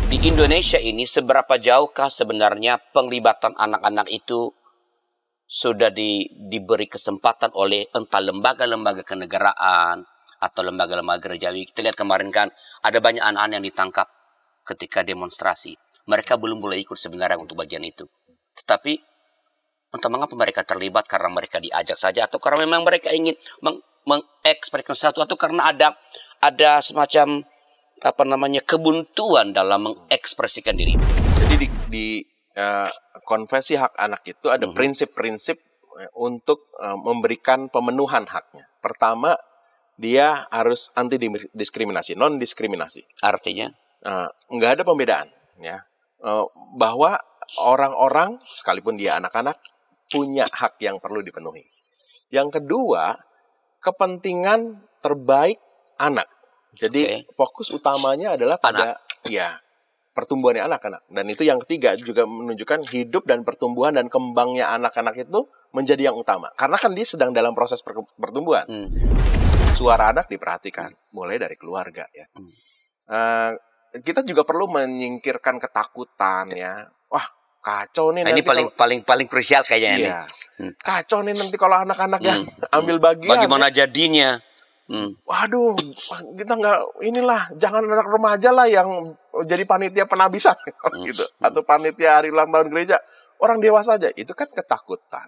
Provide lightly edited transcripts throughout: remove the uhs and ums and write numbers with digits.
Di Indonesia ini seberapa jauhkah sebenarnya penglibatan anak-anak itu sudah diberi kesempatan oleh entah lembaga-lembaga kenegaraan atau lembaga-lembaga gerejawi. Kita lihat kemarin kan ada banyak anak-anak yang ditangkap ketika demonstrasi. Mereka belum boleh ikut sebenarnya untuk bagian itu. Tetapi entah mengapa mereka terlibat, karena mereka diajak saja atau karena memang mereka ingin mengekspresikan sesuatu, atau karena ada semacam kebuntuan dalam mengekspresikan diri. Jadi di konvensi hak anak itu ada prinsip-prinsip untuk memberikan pemenuhan haknya. Pertama, dia harus anti diskriminasi, non diskriminasi. Artinya nggak ada pembedaan, ya, bahwa orang-orang sekalipun dia anak-anak punya hak yang perlu dipenuhi. Yang kedua, kepentingan terbaik anak. Jadi fokus utamanya adalah pada pertumbuhannya anak-anak. Dan itu yang ketiga juga menunjukkan hidup dan pertumbuhan dan kembangnya anak-anak itu menjadi yang utama. Karena kan dia sedang dalam proses pertumbuhan. Suara anak diperhatikan, mulai dari keluarga, ya. Kita juga perlu menyingkirkan ketakutan, ya. Wah, kacau nih. Ini paling krusial kayaknya. Iya. Kacau nih nanti kalau anak-anaknya ambil bagian. Bagaimana jadinya? Waduh, kita jangan anak remaja lah yang jadi panitia penabisan gitu, atau panitia hari ulang tahun gereja. Orang dewasa aja, itu kan ketakutan.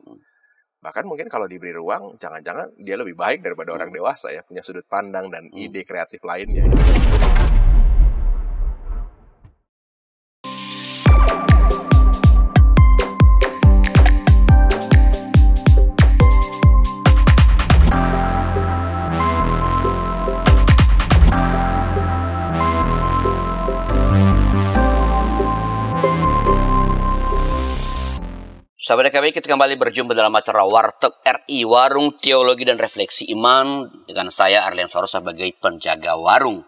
Bahkan mungkin kalau diberi ruang, jangan-jangan dia lebih baik daripada orang dewasa, ya, punya sudut pandang dan ide kreatif lainnya. Sahabat KBI, kita kembali berjumpa dalam acara Warteg RI, Warung Teologi dan Refleksi Iman, dengan saya Arlen Flores sebagai penjaga warung.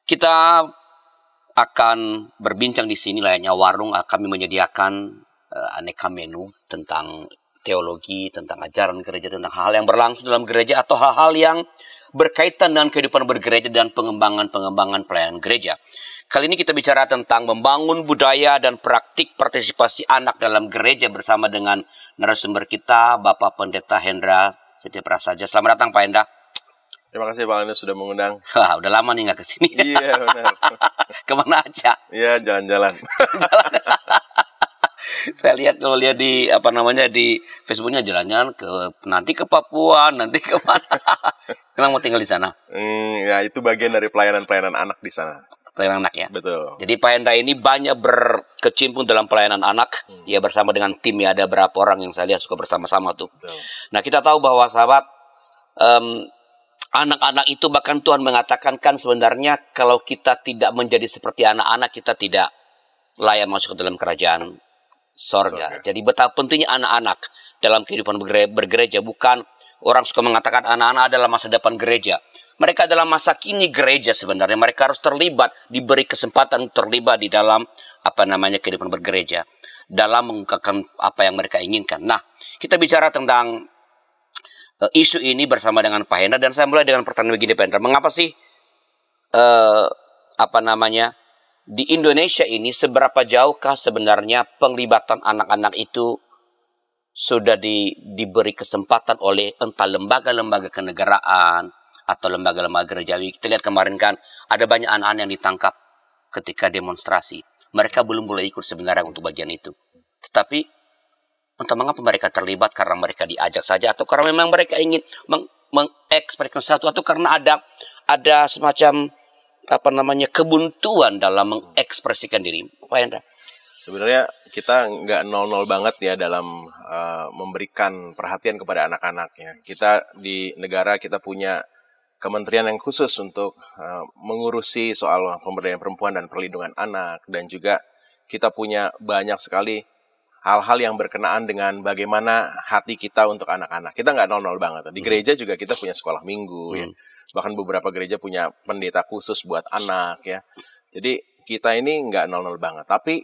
Kita akan berbincang di sini layaknya warung. Kami menyediakan aneka menu tentang teologi, tentang ajaran gereja, tentang hal yang berlangsung dalam gereja atau hal-hal yang berkaitan dengan kehidupan bergereja dan pengembangan pelayanan gereja. Kali ini kita bicara tentang membangun budaya dan praktik partisipasi anak dalam gereja bersama dengan narasumber kita, Bapak Pendeta Hendra Setia Prasaja. Selamat datang, Pak Hendra. Terima kasih Pak Anda sudah mengundang. Wah, udah lama nih nggak kesini. Iya, benar. Kemana aja? Iya, jalan-jalan. Saya lihat di Facebooknya jalan-jalan nanti ke Papua, nanti ke mana? Memang mau tinggal di sana? Ya, itu bagian dari pelayanan anak di sana. Pelayanan anak, ya. Betul. Jadi Pak Hendra ini banyak berkecimpung dalam pelayanan anak. Dia bersama dengan tim, ya, ada berapa orang yang saya lihat suka bersama-sama tuh. Betul. Nah, kita tahu bahwa sahabat, anak-anak itu bahkan Tuhan mengatakan kan sebenarnya kalau kita tidak menjadi seperti anak-anak, kita tidak layak masuk ke dalam kerajaan sorga. Jadi betapa pentingnya anak-anak dalam kehidupan bergereja. Bukan orang suka mengatakan anak-anak adalah masa depan gereja. Mereka adalah masa kini gereja sebenarnya. Mereka harus terlibat, diberi kesempatan terlibat di dalam kehidupan bergereja, dalam mengungkapkan apa yang mereka inginkan. Nah, kita bicara tentang isu ini bersama dengan Pak Hendra, dan saya mulai dengan pertanyaan begini, Pak Hendra. Mengapa sih di Indonesia ini seberapa jauhkah sebenarnya penglibatan anak-anak itu sudah diberi kesempatan oleh entah lembaga-lembaga kenegaraan atau lembaga-lembaga gerejawi. Kita lihat kemarin kan ada banyak anak-anak yang ditangkap ketika demonstrasi. Mereka belum boleh ikut sebenarnya untuk bagian itu. Tetapi entah mengapa mereka terlibat, karena mereka diajak saja atau karena memang mereka ingin mengekspresikan sesuatu, atau karena ada semacam kebuntuan dalam mengekspresikan diri. Pak Hendra. Sebenarnya kita nggak 0-0 banget ya dalam memberikan perhatian kepada anak-anaknya. Kita di negara kita punya kementerian yang khusus untuk mengurusi soal pemberdayaan perempuan dan perlindungan anak, dan juga kita punya banyak sekali hal-hal yang berkenaan dengan bagaimana hati kita untuk anak-anak. Kita nggak 0-0 banget. Di gereja juga kita punya sekolah minggu, ya. Bahkan beberapa gereja punya pendeta khusus buat anak, ya. Jadi kita ini nggak 0-0 banget. Tapi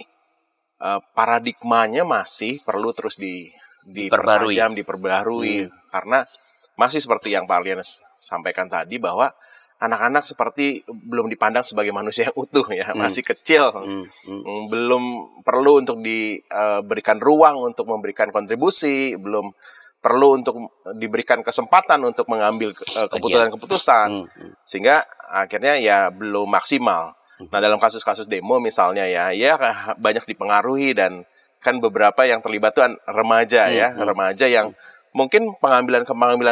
paradigmanya masih perlu terus diperbarui. Karena masih seperti yang Pak Alian sampaikan tadi, bahwa anak-anak seperti belum dipandang sebagai manusia yang utuh ya, masih kecil, belum perlu untuk diberikan ruang untuk memberikan kontribusi, belum perlu untuk diberikan kesempatan untuk mengambil keputusan-keputusan, sehingga akhirnya ya belum maksimal. Nah, dalam kasus-kasus demo misalnya ya banyak dipengaruhi, dan kan beberapa yang terlibat tuh remaja remaja yang mungkin pengambilan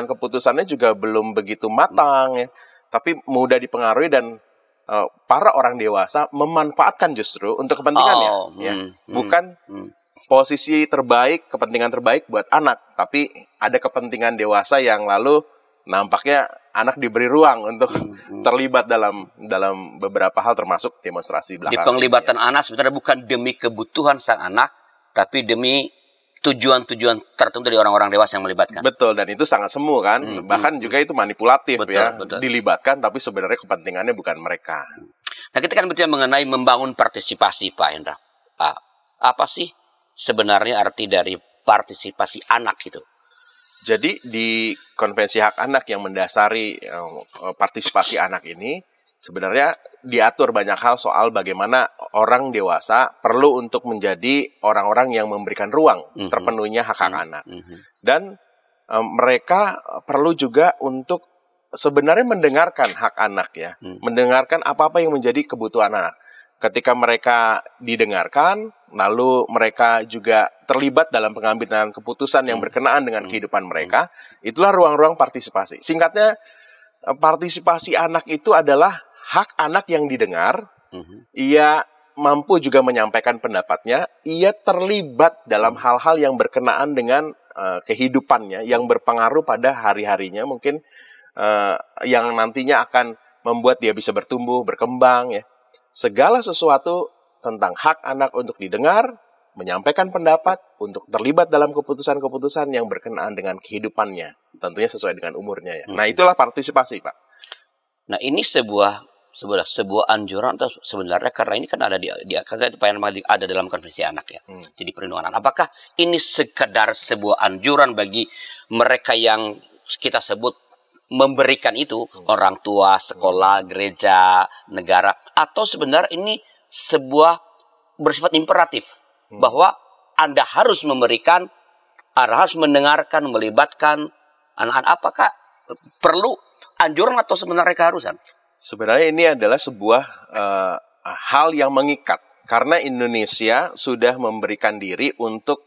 keputusannya juga belum begitu matang ya, tapi mudah dipengaruhi, dan para orang dewasa memanfaatkan justru untuk kepentingannya bukan posisi terbaik, kepentingan terbaik buat anak, tapi ada kepentingan dewasa yang lalu nampaknya anak diberi ruang untuk terlibat dalam beberapa hal, termasuk demonstrasi belakangan. Di penglibatan anak sebenarnya bukan demi kebutuhan sang anak, tapi demi tujuan-tujuan tertentu dari orang-orang dewasa yang melibatkan. Betul, dan itu sangat semu kan, bahkan juga itu manipulatif betul. Dilibatkan, tapi sebenarnya kepentingannya bukan mereka. Nah, kita kan berbicara mengenai membangun partisipasi, Pak Hendra. Apa sih sebenarnya arti dari partisipasi anak itu? Jadi di Konvensi Hak Anak yang mendasari partisipasi anak ini, sebenarnya diatur banyak hal soal bagaimana orang dewasa perlu untuk menjadi orang-orang yang memberikan ruang terpenuhnya hak-hak anak. Dan mereka perlu juga untuk sebenarnya mendengarkan hak anak ya, mendengarkan apa-apa yang menjadi kebutuhan anak. Ketika mereka didengarkan, lalu mereka juga terlibat dalam pengambilan keputusan yang berkenaan dengan kehidupan mereka, itulah ruang-ruang partisipasi. Singkatnya, partisipasi anak itu adalah hak anak yang didengar, ia mampu juga menyampaikan pendapatnya, ia terlibat dalam hal-hal yang berkenaan dengan kehidupannya, yang berpengaruh pada hari-harinya, mungkin yang nantinya akan membuat dia bisa bertumbuh, berkembang ya. Segala sesuatu tentang hak anak untuk didengar, menyampaikan pendapat, untuk terlibat dalam keputusan-keputusan yang berkenaan dengan kehidupannya, tentunya sesuai dengan umurnya ya. Nah, itulah partisipasi, Pak. Nah, ini sebuah anjuran, atau sebenarnya karena ini kan ada ada dalam konvensi anak ya. Jadi perlindungan anak. Apakah ini sekedar sebuah anjuran bagi mereka yang kita sebut memberikan itu, orang tua, sekolah, gereja, negara, atau sebenarnya ini sebuah bersifat imperatif bahwa Anda harus memberikan, Anda harus mendengarkan, melibatkan anak-anak? Apakah perlu anjuran atau sebenarnya keharusan? Sebenarnya ini adalah sebuah hal yang mengikat, karena Indonesia sudah memberikan diri untuk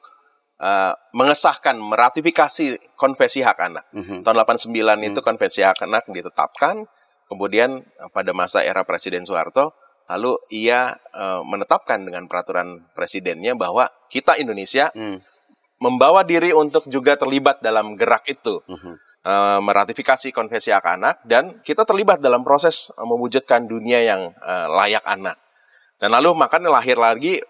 mengesahkan, meratifikasi Konvensi Hak Anak. Tahun 89 itu Konvensi Hak Anak ditetapkan, kemudian pada masa era Presiden Soeharto, lalu ia menetapkan dengan peraturan presidennya bahwa kita Indonesia membawa diri untuk juga terlibat dalam gerak itu, meratifikasi Konvensi Hak Anak, dan kita terlibat dalam proses mewujudkan dunia yang layak anak. Dan lalu makanya lahir lagi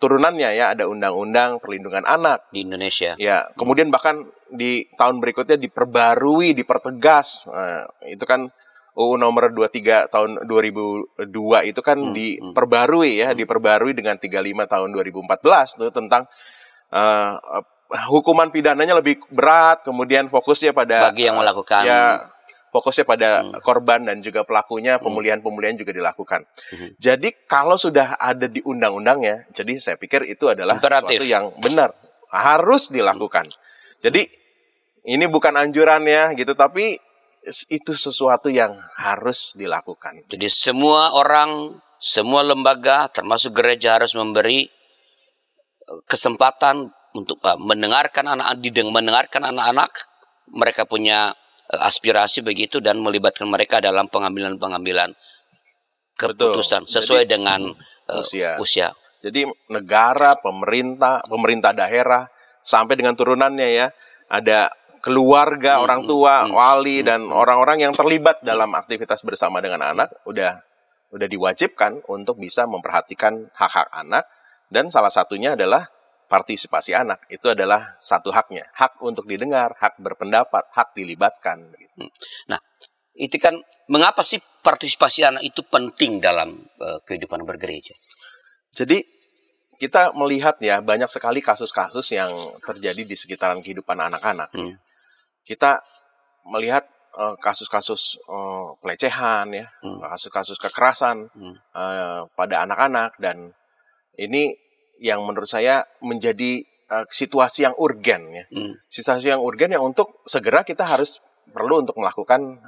turunannya ya, ada Undang-Undang Perlindungan Anak di Indonesia. Ya, kemudian bahkan di tahun berikutnya diperbarui, dipertegas. Itu kan UU nomor 23 tahun 2002 itu kan diperbarui ya, diperbarui dengan 35 tahun 2014 tuh, tentang hukuman pidananya lebih berat, kemudian fokusnya pada bagi yang melakukan fokusnya pada korban dan juga pelakunya, pemulihan-pemulihan juga dilakukan. Jadi kalau sudah ada di undang-undangnya, jadi saya pikir itu adalah sesuatu yang benar, harus dilakukan. Jadi ini bukan anjurannya gitu, tapi itu sesuatu yang harus dilakukan. Jadi semua orang, semua lembaga, termasuk gereja, harus memberi kesempatan untuk mendengarkan anak-anak. Mereka punya aspirasi begitu, dan melibatkan mereka dalam pengambilan keputusan sesuai dengan usia. Jadi negara, pemerintah daerah, sampai dengan turunannya ya, ada keluarga, orang tua, wali, dan orang-orang yang terlibat dalam aktivitas bersama dengan anak, udah diwajibkan untuk bisa memperhatikan hak-hak anak, dan salah satunya adalah partisipasi anak. Itu adalah satu haknya, hak untuk didengar, hak berpendapat, hak dilibatkan. Nah, itu kan mengapa sih partisipasi anak itu penting dalam kehidupan bergereja? Jadi kita melihat ya, banyak sekali kasus-kasus yang terjadi di sekitaran kehidupan anak-anak. Kita melihat kasus-kasus pelecehan ya, kasus-kasus kekerasan pada anak-anak, dan ini yang menurut saya menjadi situasi yang urgen ya. Situasi yang urgen yang untuk segera kita harus perlu untuk melakukan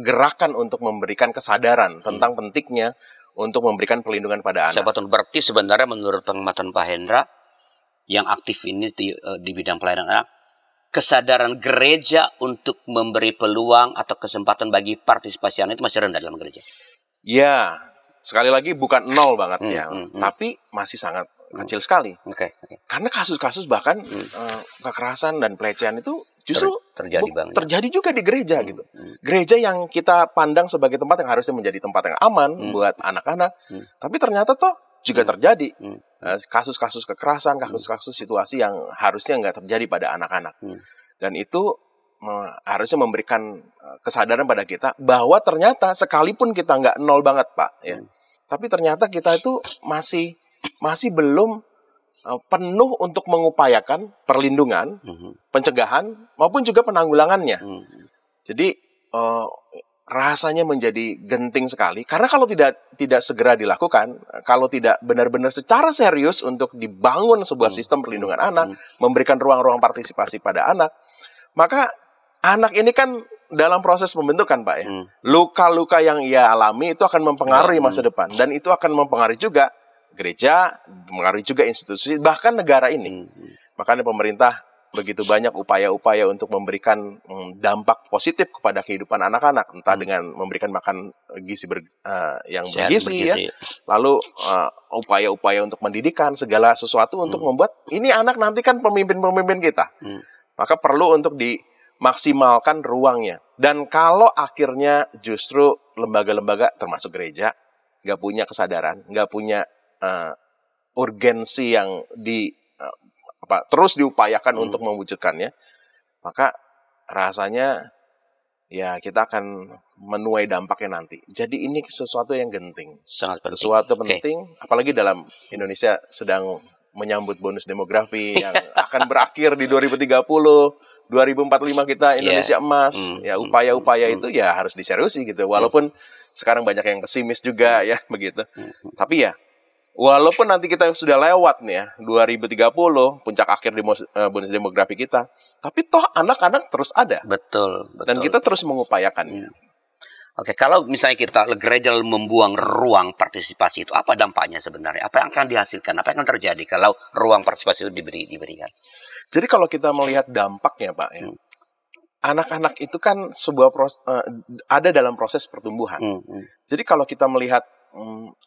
gerakan untuk memberikan kesadaran tentang pentingnya untuk memberikan perlindungan pada anak. Berarti sebenarnya menurut pengamatan Pak Hendra yang aktif ini di bidang pelayanan anak, kesadaran gereja untuk memberi peluang atau kesempatan bagi partisipasi anak itu masih rendah dalam gereja. Ya, sekali lagi bukan nol banget ya, tapi masih sangat kecil sekali. Karena kasus-kasus bahkan kekerasan dan pelecehan itu justru terjadi juga di gereja gitu. Gereja yang kita pandang sebagai tempat yang harusnya menjadi tempat yang aman buat anak-anak, tapi ternyata toh juga terjadi kasus-kasus kekerasan, kasus-kasus situasi yang harusnya nggak terjadi pada anak-anak. Dan itu harusnya memberikan kesadaran pada kita bahwa ternyata sekalipun kita nggak nol banget Pak, ya, tapi ternyata kita itu masih belum penuh untuk mengupayakan perlindungan, pencegahan maupun juga penanggulangannya. Jadi rasanya menjadi genting sekali, karena kalau tidak segera dilakukan, kalau tidak benar-benar secara serius untuk dibangun sebuah sistem perlindungan anak, memberikan ruang-ruang partisipasi pada anak, maka anak ini kan dalam proses pembentukan Pak ya, luka-luka yang ia alami itu akan mempengaruhi masa depan, dan itu akan mempengaruhi juga gereja, mempengaruhi juga institusi, bahkan negara ini. Makanya pemerintah begitu banyak upaya-upaya untuk memberikan dampak positif kepada kehidupan anak-anak, entah dengan memberikan makan yang bergizi ya, lalu upaya-upaya untuk mendidikan segala sesuatu untuk membuat ini anak nanti kan pemimpin-pemimpin kita. Maka perlu untuk dimaksimalkan ruangnya. Dan kalau akhirnya justru lembaga-lembaga termasuk gereja nggak punya kesadaran, nggak punya urgensi yang terus diupayakan untuk mewujudkannya, maka rasanya ya kita akan menuai dampaknya nanti. Jadi ini sesuatu yang genting, sangat penting. Sesuatu penting, apalagi dalam Indonesia sedang menyambut bonus demografi yang akan berakhir di 2030, 2045 kita Indonesia emas. Ya upaya-upaya itu ya harus diseriusi gitu. Walaupun sekarang banyak yang pesimis juga ya begitu. Tapi ya walaupun nanti kita sudah lewat nih ya 2030 puncak akhir bonus demografi kita, tapi toh anak-anak terus ada. Betul. Dan kita terus mengupayakannya. Oke, kalau misalnya gereja membuang ruang partisipasi itu, apa dampaknya sebenarnya? Apa yang akan dihasilkan? Apa yang akan terjadi kalau ruang partisipasi itu diberikan? Jadi kalau kita melihat dampaknya Pak ya, anak-anak itu kan ada dalam proses pertumbuhan. Jadi kalau kita melihat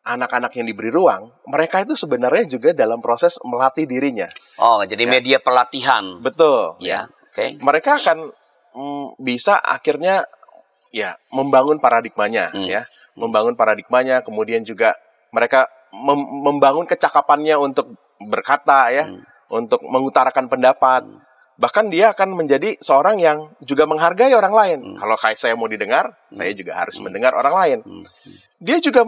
anak-anak yang diberi ruang, mereka itu sebenarnya juga dalam proses melatih dirinya. Oh, jadi ya, media pelatihan. Betul. Ya, oke. Mereka akan bisa akhirnya ya membangun paradigmanya, ya, membangun paradigmanya, kemudian juga mereka membangun kecakapannya untuk berkata, ya, untuk mengutarakan pendapat. Bahkan dia akan menjadi seorang yang juga menghargai orang lain. Kalau saya mau didengar, saya juga harus mendengar orang lain. Dia juga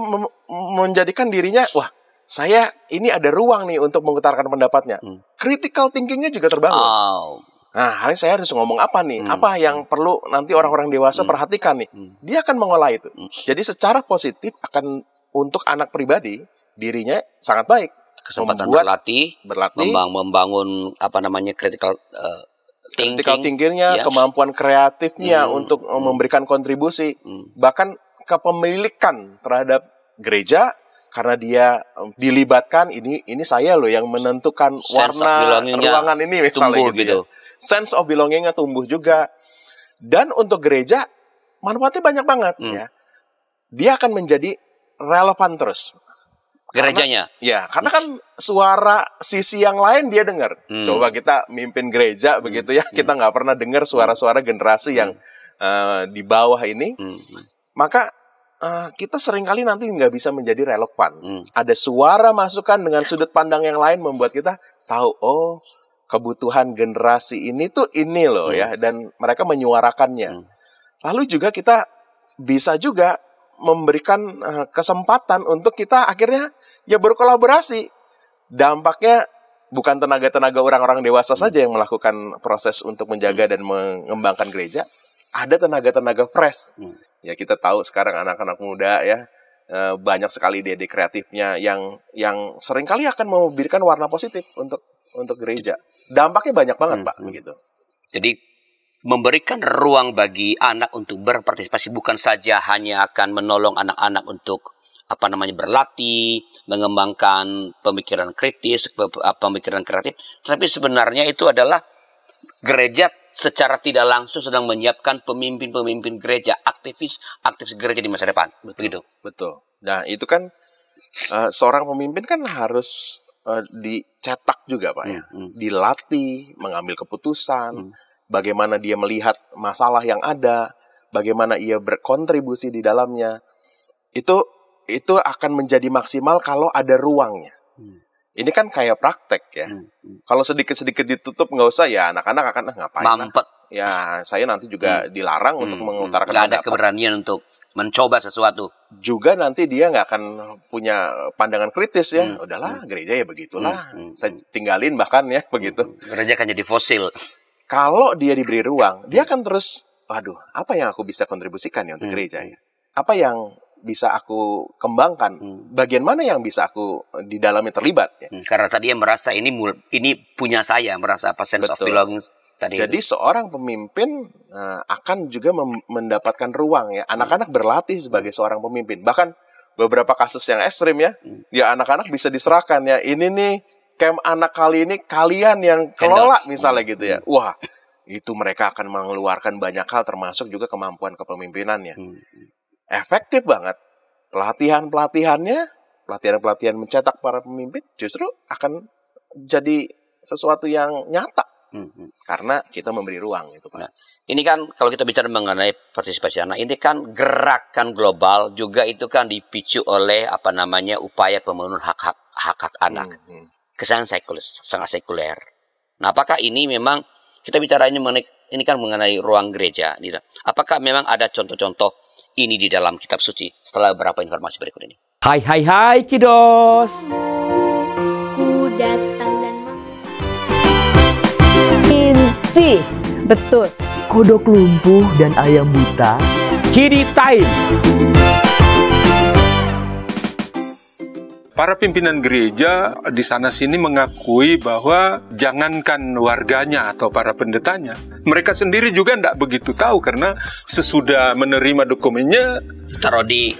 menjadikan dirinya, wah, saya ini ada ruang nih untuk mengutarakan pendapatnya. Critical thinking-nya juga terbangun. Nah, hari saya harus ngomong apa nih? Apa yang perlu nanti orang-orang dewasa perhatikan nih? Dia akan mengolah itu. Jadi secara positif akan untuk anak pribadi, dirinya sangat baik. Kesempatan berlatih, membangun critical thinking-nya, yes, kemampuan kreatifnya untuk memberikan kontribusi, bahkan kepemilikan terhadap gereja karena dia dilibatkan, ini saya loh yang menentukan warna ruangan ini misalnya gitu. Sense of belonging-nya tumbuh juga. Dan untuk gereja manfaatnya banyak banget ya. Dia akan menjadi relevan terus. Gerejanya? Karena kan suara sisi yang lain dia dengar. Coba kita mimpin gereja begitu ya, kita nggak pernah dengar suara-suara generasi yang di bawah ini. Maka kita seringkali nanti nggak bisa menjadi relevan. Ada suara masukan dengan sudut pandang yang lain membuat kita tahu, oh kebutuhan generasi ini tuh ini loh ya, dan mereka menyuarakannya. Lalu juga kita bisa juga memberikan kesempatan untuk kita akhirnya ya berkolaborasi. Dampaknya bukan tenaga-tenaga orang-orang dewasa saja yang melakukan proses untuk menjaga dan mengembangkan gereja, ada tenaga-tenaga fresh. Ya kita tahu sekarang anak-anak muda ya, banyak sekali ide kreatifnya yang seringkali akan memberikan warna positif untuk gereja. Dampaknya banyak banget, Pak, begitu. Jadi memberikan ruang bagi anak untuk berpartisipasi, bukan saja hanya akan menolong anak-anak untuk berlatih, mengembangkan pemikiran kritis, pemikiran kreatif, tapi sebenarnya itu adalah gereja secara tidak langsung sedang menyiapkan pemimpin-pemimpin gereja, aktivis gereja di masa depan. Begitu. Betul. Nah, itu kan seorang pemimpin kan harus dicetak juga, Pak, ya. Dilatih, mengambil keputusan, bagaimana dia melihat masalah yang ada, bagaimana ia berkontribusi di dalamnya. Itu akan menjadi maksimal kalau ada ruangnya. Ini kan kayak praktek ya. Kalau sedikit-sedikit ditutup nggak usah ya, anak-anak akan ngapain? Mampet. Ya, saya nanti juga dilarang untuk mengutarakan pendapat. Nggak ada keberanian untuk mencoba sesuatu. Juga nanti dia nggak akan punya pandangan kritis ya. Udahlah, gereja ya begitulah. Saya tinggalin bahkan ya begitu. Gereja akan jadi fosil. Kalau dia diberi ruang, dia akan terus, waduh, apa yang aku bisa kontribusikan ya untuk gereja ya? Apa yang bisa aku kembangkan, bagian mana yang bisa aku di dalamnya terlibat ya? Karena tadi yang merasa ini punya saya, merasa sense of belonging tadi. Jadi seorang pemimpin akan juga mendapatkan ruang ya. Anak-anak berlatih sebagai seorang pemimpin. Bahkan beberapa kasus yang ekstrim ya, ya anak-anak bisa diserahkan ya. Ini nih camp anak kali ini kalian yang kelola misalnya gitu ya. Wah, itu mereka akan mengeluarkan banyak hal termasuk juga kemampuan kepemimpinannya. Efektif banget. Pelatihan-pelatihan mencetak para pemimpin justru akan jadi sesuatu yang nyata. Karena kita memberi ruang itu, Pak. Nah, ini kan kalau kita bicara mengenai partisipasi anak, ini kan gerakan global juga itu kan dipicu oleh upaya pemenuhan hak anak. Kesan sangat sekuler. Nah, apakah ini memang kita bicara ini kan mengenai ruang gereja? Apakah memang ada contoh-contoh ini di dalam kitab suci? Setelah beberapa informasi berikut ini. Hai Kidos. Ku datang dan Inci, betul. Kodok lumpuh dan ayam buta. Kidi time. Para pimpinan gereja di sana-sini mengakui bahwa jangankan warganya atau para pendetanya, mereka sendiri juga tidak begitu tahu karena sesudah menerima dokumennya taruh di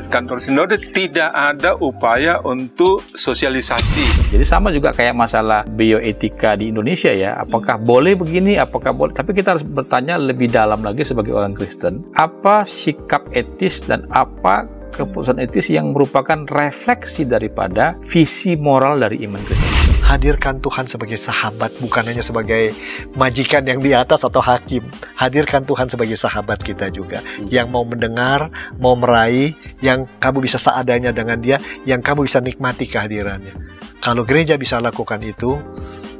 kantor sinode tidak ada upaya untuk sosialisasi. Jadi sama juga kayak masalah bioetika di Indonesia ya, apakah boleh begini, apakah boleh, tapi kita harus bertanya lebih dalam lagi sebagai orang Kristen, apa sikap etis dan apa keputusan etis yang merupakan refleksi daripada visi moral dari iman Kristen. Hadirkan Tuhan sebagai sahabat, bukan hanya sebagai majikan yang di atas atau hakim. Hadirkan Tuhan sebagai sahabat kita juga, yang mau mendengar, mau meraih, yang kamu bisa seadanya dengan dia, yang kamu bisa nikmati kehadirannya. Kalau gereja bisa lakukan itu,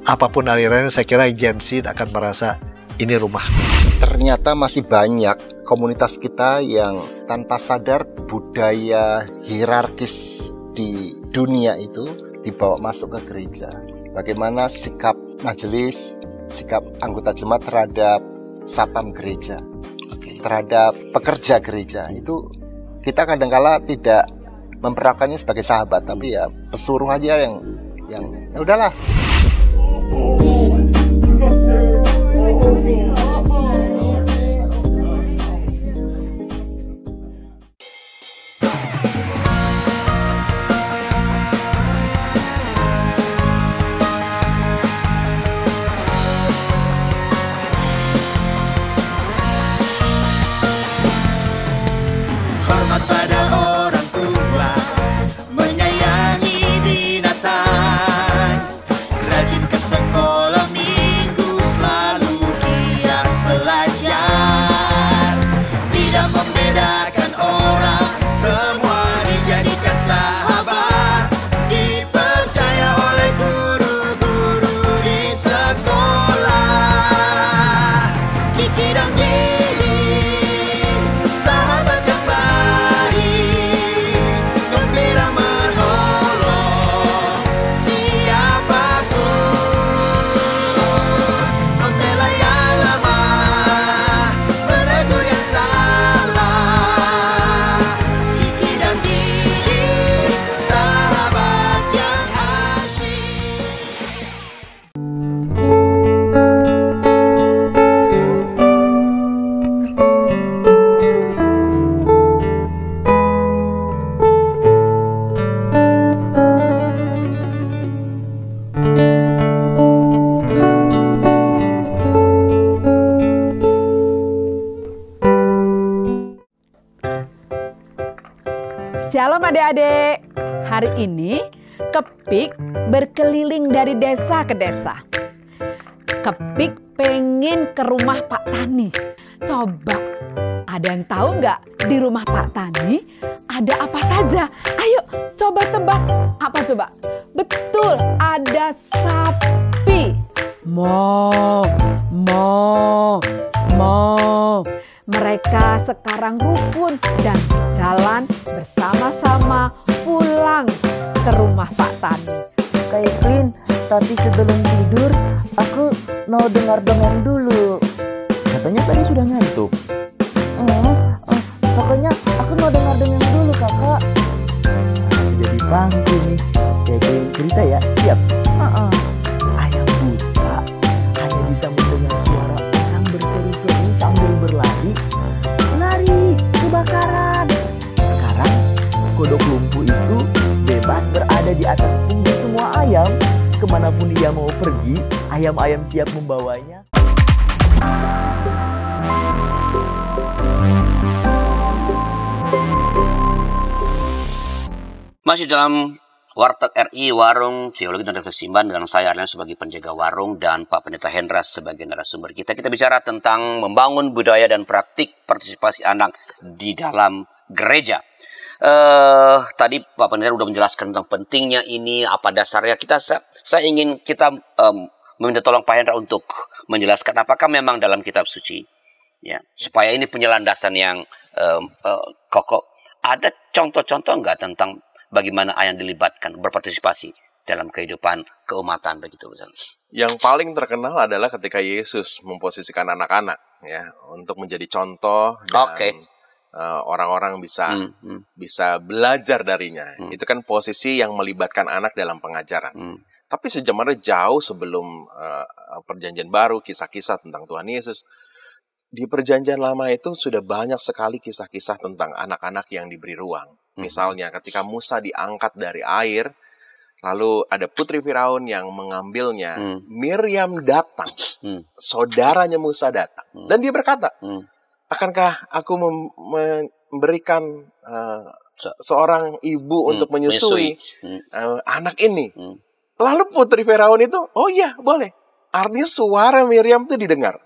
apapun alirannya, saya kira Gen Z akan merasa ini rumah. Ternyata masih banyak komunitas kita yang tanpa sadar budaya hierarkis di dunia itu dibawa masuk ke gereja. Bagaimana sikap majelis, sikap anggota jemaat terhadap satpam gereja, terhadap pekerja gereja, itu kita kadang-kala tidak memperlakukannya sebagai sahabat, tapi ya pesuruh aja yang ya udahlah. Hormat pada orang tua, menyayangi binatang, adik-adik, hari ini Kepik berkeliling dari desa ke desa. Kepik pengen ke rumah Pak Tani. Coba, ada yang tahu nggak di rumah Pak Tani ada apa saja? Ayo, coba tebak. Apa coba? Betul, ada sapi. Mo. Mereka sekarang rukun dan jalan bersama-sama pulang ke rumah Pak Tani. Kak Evelyn, tapi sebelum tidur aku mau dengar dongeng dulu. Katanya tadi sudah ngantuk. Pokoknya aku mau dengar dongeng dulu, kakak. Jadi pangku nih. Kayak cerita ya, siap? Ayam buta hanya bisa mendengar suara orang berseru-seru sambil berlari. Lari, kebakaran. Sekarang kodok lumpuh itu bebas berada di atas punggung semua ayam. Kemanapun dia mau pergi, ayam-ayam siap membawanya. Masih dalam Warteg RI, Warung Teologi dan Refleksi Iman, dengan saya Arlen sebagai penjaga warung dan Pak Pendeta Hendra sebagai narasumber kita. Kita bicara tentang membangun budaya dan praktik partisipasi anak di dalam gereja. Tadi Pak Pendeta sudah menjelaskan tentang pentingnya ini, apa dasarnya. Saya ingin kita meminta tolong Pak Hendra untuk menjelaskan apakah memang dalam kitab suci, ya, supaya ini punya landasan yang kokoh. Ada contoh-contoh enggak tentang bagaimana ayah dilibatkan, berpartisipasi dalam kehidupan keumatan begitu? Yang paling terkenal adalah ketika Yesus memposisikan anak-anak ya untuk menjadi contoh dan orang-orang bisa belajar darinya. Itu kan posisi yang melibatkan anak dalam pengajaran. Tapi sebenarnya jauh sebelum Perjanjian Baru, kisah-kisah tentang Tuhan Yesus, di Perjanjian Lama itu sudah banyak sekali kisah-kisah tentang anak-anak yang diberi ruang. Misalnya ketika Musa diangkat dari air, lalu ada putri Firaun yang mengambilnya, Miriam datang, saudaranya Musa datang, dan dia berkata, akankah aku memberikan seorang ibu untuk menyusui anak ini? Lalu putri Firaun itu, oh iya boleh. Artinya suara Miriam itu didengar.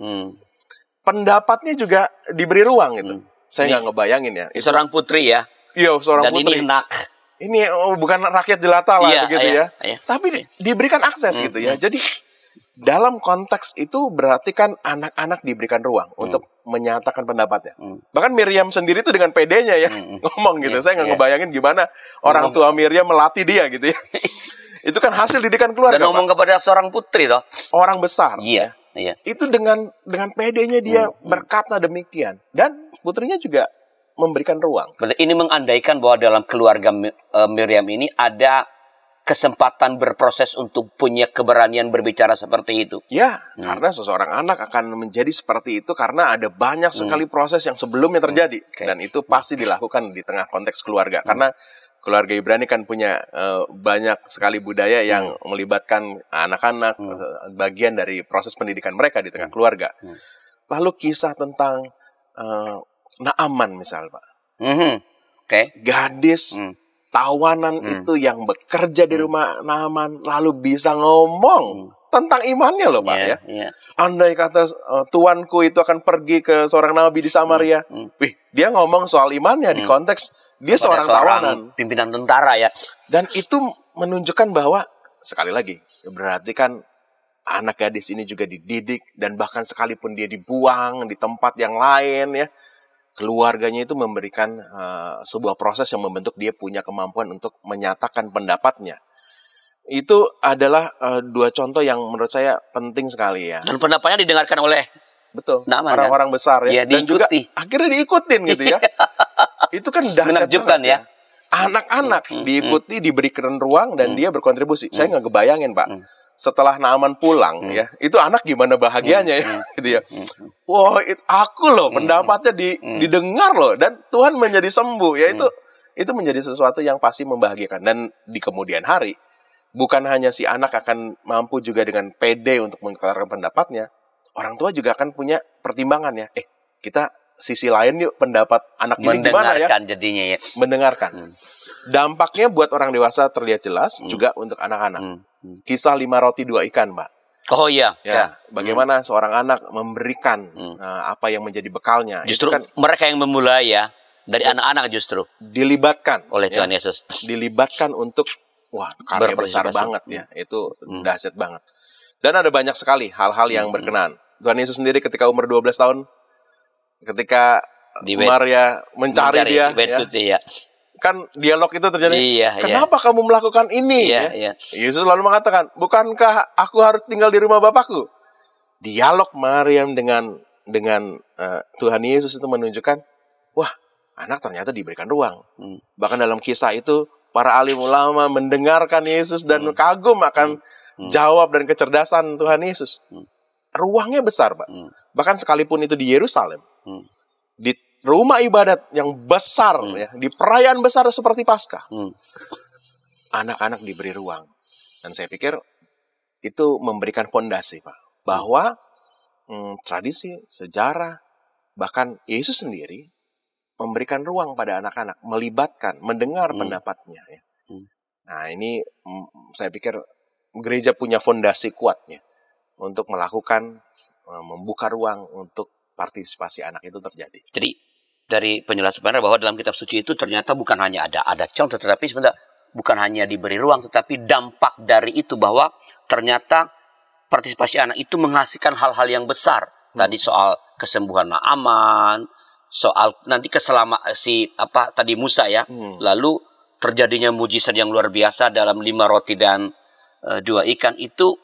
Pendapatnya juga diberi ruang gitu. Saya nggak ngebayangin ya. Seorang putri ya. Iya, seorang dan putri. Ini enak. Ini bukan rakyat jelata lah begitu ya. Tapi diberikan akses gitu ya. Jadi dalam konteks itu berarti kan anak-anak diberikan ruang untuk menyatakan pendapatnya. Bahkan Miriam sendiri itu dengan pedenya ya ngomong gitu. Saya nggak ngebayangin gimana orang tua Miriam melatih dia gitu ya. Itu kan hasil didikan keluarga. Dan ngomong kepada seorang putri toh. Orang besar. Iya. Itu dengan pedenya dia berkata demikian. Dan putrinya juga memberikan ruang. Berarti ini mengandaikan bahwa dalam keluarga Miriam ini ada kesempatan berproses untuk punya keberanian berbicara seperti itu. Ya, karena seseorang anak akan menjadi seperti itu karena ada banyak sekali proses yang sebelumnya terjadi. Dan itu pasti dilakukan di tengah konteks keluarga. Karena keluarga Ibrani kan punya banyak sekali budaya yang melibatkan anak-anak, bagian dari proses pendidikan mereka di tengah keluarga. Lalu kisah tentang Naaman misal Pak. Gadis tawanan itu yang bekerja di rumah Naaman lalu bisa ngomong tentang imannya loh Pak ya. Andai kata tuanku itu akan pergi ke seorang nabi di Samaria, dia ngomong soal imannya di konteks dia seorang tawanan, pimpinan tentara ya. Dan itu menunjukkan bahwa sekali lagi berarti kan anak gadis ini juga dididik dan bahkan sekalipun dia dibuang di tempat yang lain ya, keluarganya itu memberikan sebuah proses yang membentuk dia punya kemampuan untuk menyatakan pendapatnya. Itu adalah dua contoh yang menurut saya penting sekali ya. Dan pendapatnya didengarkan oleh orang-orang besar ya. Dan juga akhirnya diikutin gitu ya. Itu kan dahsyat banget ya. Anak-anak diikuti, diberikan ruang dan dia berkontribusi. Saya nggak kebayangin Pak. Setelah Naaman pulang ya, itu anak gimana bahagianya ya, gitu ya. Wah, aku loh pendapatnya didengar loh dan Tuhan menjadi sembuh ya. Itu menjadi sesuatu yang pasti membahagiakan. Dan di kemudian hari bukan hanya si anak akan mampu juga dengan pede untuk mengutarakan pendapatnya, orang tua juga akan punya pertimbangan ya. Kita sisi lain yuk, pendapat anak ini gimana ya? Mendengarkan jadinya ya. Mendengarkan. Dampaknya buat orang dewasa terlihat jelas, juga untuk anak-anak. Kisah 5 roti 2 ikan, Pak. Oh iya. Ya, bagaimana seorang anak memberikan apa yang menjadi bekalnya. Justru itu kan mereka yang memulai ya, dari anak-anak justru dilibatkan oleh Tuhan Yesus. Dilibatkan untuk karya besar banget ya. Itu dahsyat banget. Dan ada banyak sekali hal-hal yang berkenan. Tuhan Yesus sendiri ketika umur 12 tahun, ketika Maria mencari dia, ya. Kan dialog itu terjadi. Iya, kenapa kamu melakukan ini? Iya. Yesus lalu mengatakan, bukankah aku harus tinggal di rumah Bapakku? Dialog Maryam dengan Tuhan Yesus itu menunjukkan, wah, anak ternyata diberikan ruang. Bahkan dalam kisah itu, para alim ulama mendengarkan Yesus dan kagum akan jawab dan kecerdasan Tuhan Yesus. Ruangnya besar, Pak. Bahkan sekalipun itu di Yerusalem, di rumah ibadat yang besar, ya, di perayaan besar seperti Paskah, anak-anak diberi ruang. Dan saya pikir itu memberikan fondasi, Pak, bahwa tradisi, sejarah, bahkan Yesus sendiri memberikan ruang pada anak-anak, melibatkan, mendengar pendapatnya. Ya. Nah, ini saya pikir gereja punya fondasi kuatnya untuk melakukan, membuka ruang untuk partisipasi anak itu terjadi. Jadi dari penjelasan bahwa dalam kitab suci itu ternyata bukan hanya ada contoh, tetapi sebenarnya bukan hanya diberi ruang, tetapi dampak dari itu bahwa ternyata partisipasi anak itu menghasilkan hal-hal yang besar. Tadi soal kesembuhan Naaman, soal nanti tadi Musa ya, lalu terjadinya mujizat yang luar biasa dalam 5 roti dan 2 ikan itu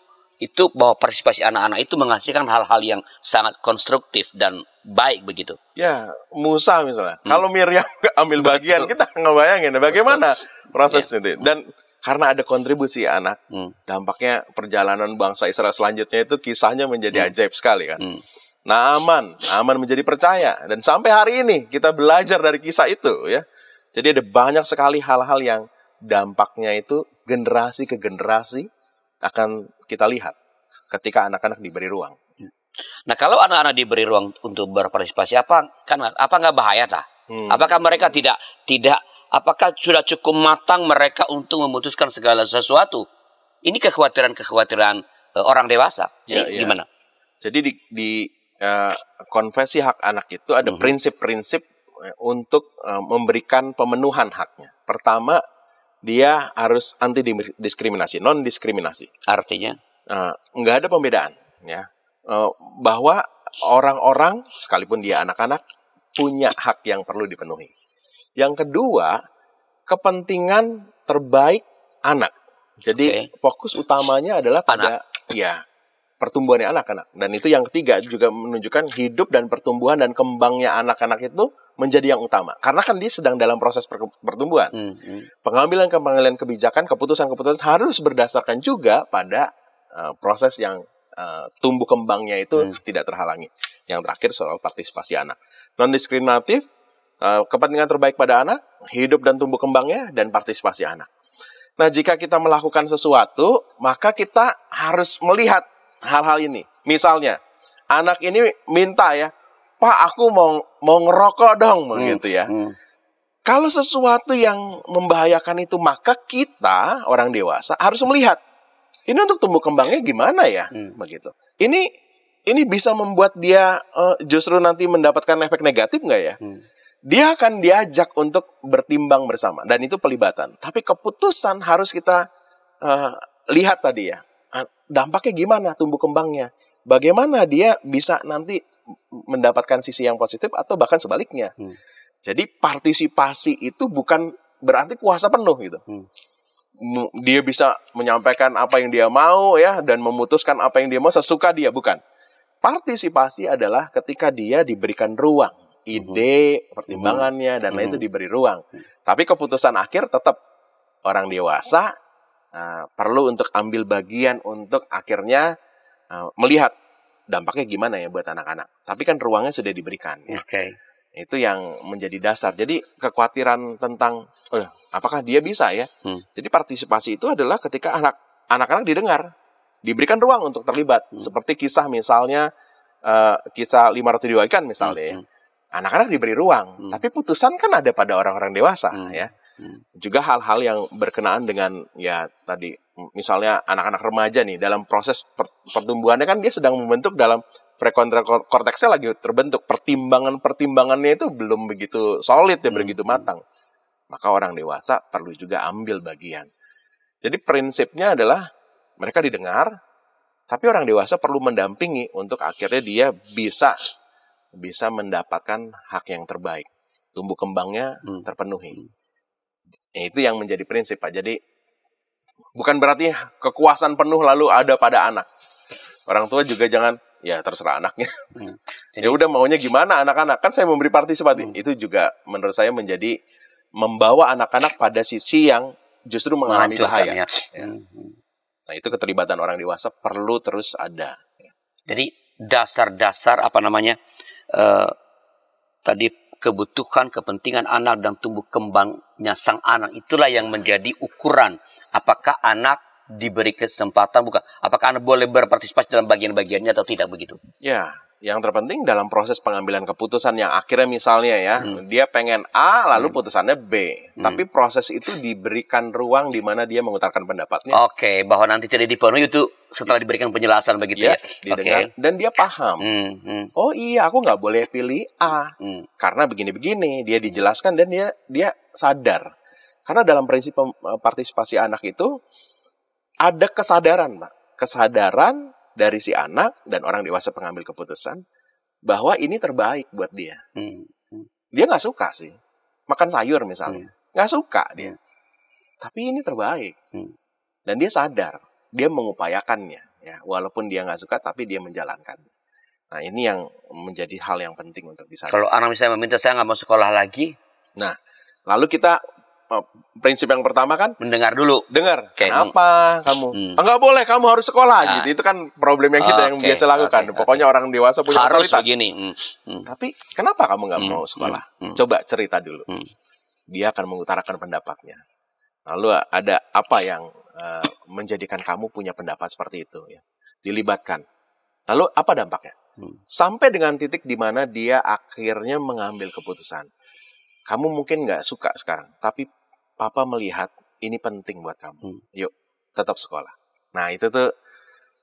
bahwa partisipasi anak-anak itu menghasilkan hal-hal yang sangat konstruktif dan baik begitu. Ya, Musa misalnya. Kalau Miriam nggak ambil bagian, kita nggak bayangin bagaimana proses itu. Dan karena ada kontribusi anak, dampaknya perjalanan bangsa Israel selanjutnya itu kisahnya menjadi ajaib sekali kan. Naaman menjadi percaya. Dan sampai hari ini kita belajar dari kisah itu ya. Jadi ada banyak sekali hal-hal yang dampaknya itu generasi ke generasi akan kita lihat ketika anak-anak diberi ruang. Nah, kalau anak-anak diberi ruang untuk berpartisipasi, apa nggak bahaya tak? Apakah mereka tidak apakah sudah cukup matang mereka untuk memutuskan segala sesuatu? Ini kekhawatiran orang dewasa. Gimana? Jadi di konvensi hak anak itu ada prinsip-prinsip untuk memberikan pemenuhan haknya. Pertama, dia harus anti diskriminasi, non diskriminasi. Artinya nggak ada pembedaan, ya. Bahwa orang-orang sekalipun dia anak-anak punya hak yang perlu dipenuhi. Yang kedua, kepentingan terbaik anak. Jadi fokus utamanya adalah pada pertumbuhannya anak-anak. Dan itu yang ketiga juga menunjukkan hidup dan pertumbuhan dan kembangnya anak-anak itu menjadi yang utama. Karena kan dia sedang dalam proses pertumbuhan. Pengambilan kebijakan, keputusan-keputusan harus berdasarkan juga pada proses yang tumbuh kembangnya itu tidak terhalangi. Yang terakhir soal partisipasi anak. Non-diskriminatif, kepentingan terbaik pada anak, hidup dan tumbuh kembangnya, dan partisipasi anak. Nah, jika kita melakukan sesuatu, maka kita harus melihat hal-hal ini. Misalnya, anak ini minta ya, Pak, aku mau ngerokok dong, begitu ya. Kalau sesuatu yang membahayakan itu, maka kita orang dewasa harus melihat ini untuk tumbuh kembangnya gimana ya, begitu. Ini bisa membuat dia justru nanti mendapatkan efek negatif nggak ya? Dia akan diajak untuk bertimbang bersama, dan itu pelibatan. Tapi keputusan harus kita lihat tadi ya. Dampaknya gimana tumbuh kembangnya? Bagaimana dia bisa nanti mendapatkan sisi yang positif atau bahkan sebaliknya? Jadi partisipasi itu bukan berarti kuasa penuh gitu. Dia bisa menyampaikan apa yang dia mau ya dan memutuskan apa yang dia mau sesuka dia, bukan. Partisipasi adalah ketika dia diberikan ruang, ide, pertimbangannya dan lain itu diberi ruang. Tapi keputusan akhir tetap orang dewasa perlu untuk ambil bagian untuk akhirnya melihat dampaknya gimana ya buat anak-anak. Tapi kan ruangnya sudah diberikan. Ya. Itu yang menjadi dasar. Jadi kekhawatiran tentang apakah dia bisa ya. Jadi partisipasi itu adalah ketika anak-anak didengar, diberikan ruang untuk terlibat. Seperti kisah misalnya kisah 5 roti 2 ikan misalnya ya. Anak-anak diberi ruang, tapi putusan kan ada pada orang-orang dewasa, ya. Juga hal-hal yang berkenaan dengan ya tadi, misalnya anak-anak remaja nih dalam proses pertumbuhannya kan dia sedang membentuk dalam prefrontal korteksnya lagi terbentuk, pertimbangannya itu belum begitu solid ya, begitu matang. Maka orang dewasa perlu juga ambil bagian. Jadi prinsipnya adalah mereka didengar, tapi orang dewasa perlu mendampingi untuk akhirnya dia bisa mendapatkan hak yang terbaik, tumbuh kembangnya terpenuhi. Ya, itu yang menjadi prinsip, Pak. Jadi bukan berarti kekuasaan penuh lalu ada pada anak. Orang tua juga jangan ya terserah anaknya. Jadi, ya udah maunya gimana anak-anak, kan saya memberi partisipasi. Itu juga menurut saya menjadi membawa anak-anak pada sisi yang justru mengalami bahaya. Ya. Nah, itu keterlibatan orang dewasa perlu terus ada. Jadi dasar-dasar tadi kebutuhan, kepentingan anak dan tumbuh kembangnya sang anak, itulah yang menjadi ukuran apakah anak diberi kesempatan, bukan apakah anak boleh berpartisipasi dalam bagian-bagiannya atau tidak, begitu. Ya, yang terpenting dalam proses pengambilan keputusan yang akhirnya misalnya ya, dia pengen A lalu putusannya B. Tapi proses itu diberikan ruang di mana dia mengutarakan pendapatnya. Oke, bahwa nanti tidak dipenuhi itu setelah diberikan penjelasan begitu ya. Didengar, dan dia paham. Oh iya, aku nggak boleh pilih A karena begini-begini. Dia dijelaskan dan dia sadar. Karena dalam prinsip partisipasi anak itu ada kesadaran, Pak. Kesadaran dari si anak dan orang dewasa pengambil keputusan bahwa ini terbaik buat dia. Dia nggak suka sih makan sayur misalnya, nggak suka dia. Tapi ini terbaik dan dia sadar, dia mengupayakannya. Ya, walaupun dia nggak suka, tapi dia menjalankan. Nah, ini yang menjadi hal yang penting untuk disadari. Kalau anak misalnya meminta saya nggak mau sekolah lagi, nah lalu kita prinsip yang pertama kan mendengar dulu. Dengar. Kenapa kamu? Enggak boleh, kamu harus sekolah gitu. Itu kan problem yang kita yang biasa lakukan. Pokoknya orang dewasa punya harus otoritas. Begini. Tapi kenapa kamu nggak mau sekolah? Coba cerita dulu. Dia akan mengutarakan pendapatnya. Lalu ada apa yang menjadikan kamu punya pendapat seperti itu? Ya. Dilibatkan. Lalu apa dampaknya? Sampai dengan titik di mana dia akhirnya mengambil keputusan. Kamu mungkin nggak suka sekarang, tapi Papa melihat ini penting buat kamu. Yuk, tetap sekolah. Nah, itu tuh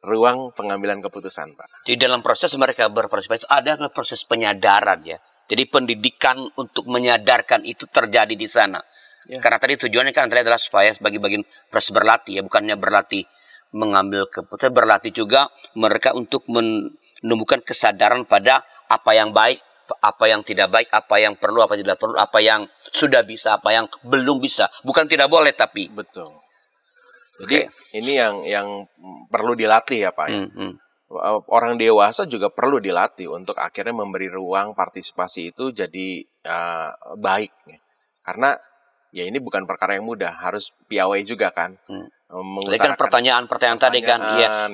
ruang pengambilan keputusan, Pak. Di dalam proses mereka berpartisipasi ada proses penyadaran ya. Jadi pendidikan untuk menyadarkan itu terjadi di sana. Ya. Karena tadi tujuannya kan adalah supaya sebagai bagian proses berlatih ya, bukannya berlatih mengambil keputusan, berlatih juga mereka untuk menumbuhkan kesadaran pada apa yang baik, apa yang tidak baik, apa yang perlu, apa tidak perlu, apa yang sudah bisa, apa yang belum bisa. Bukan tidak boleh, tapi betul. Jadi ini yang perlu dilatih ya, Pak. Orang dewasa juga perlu dilatih untuk akhirnya memberi ruang partisipasi itu jadi baik. Karena ya ini bukan perkara yang mudah, harus piawai juga kan. Jadi kan pertanyaan-pertanyaan tadi kan,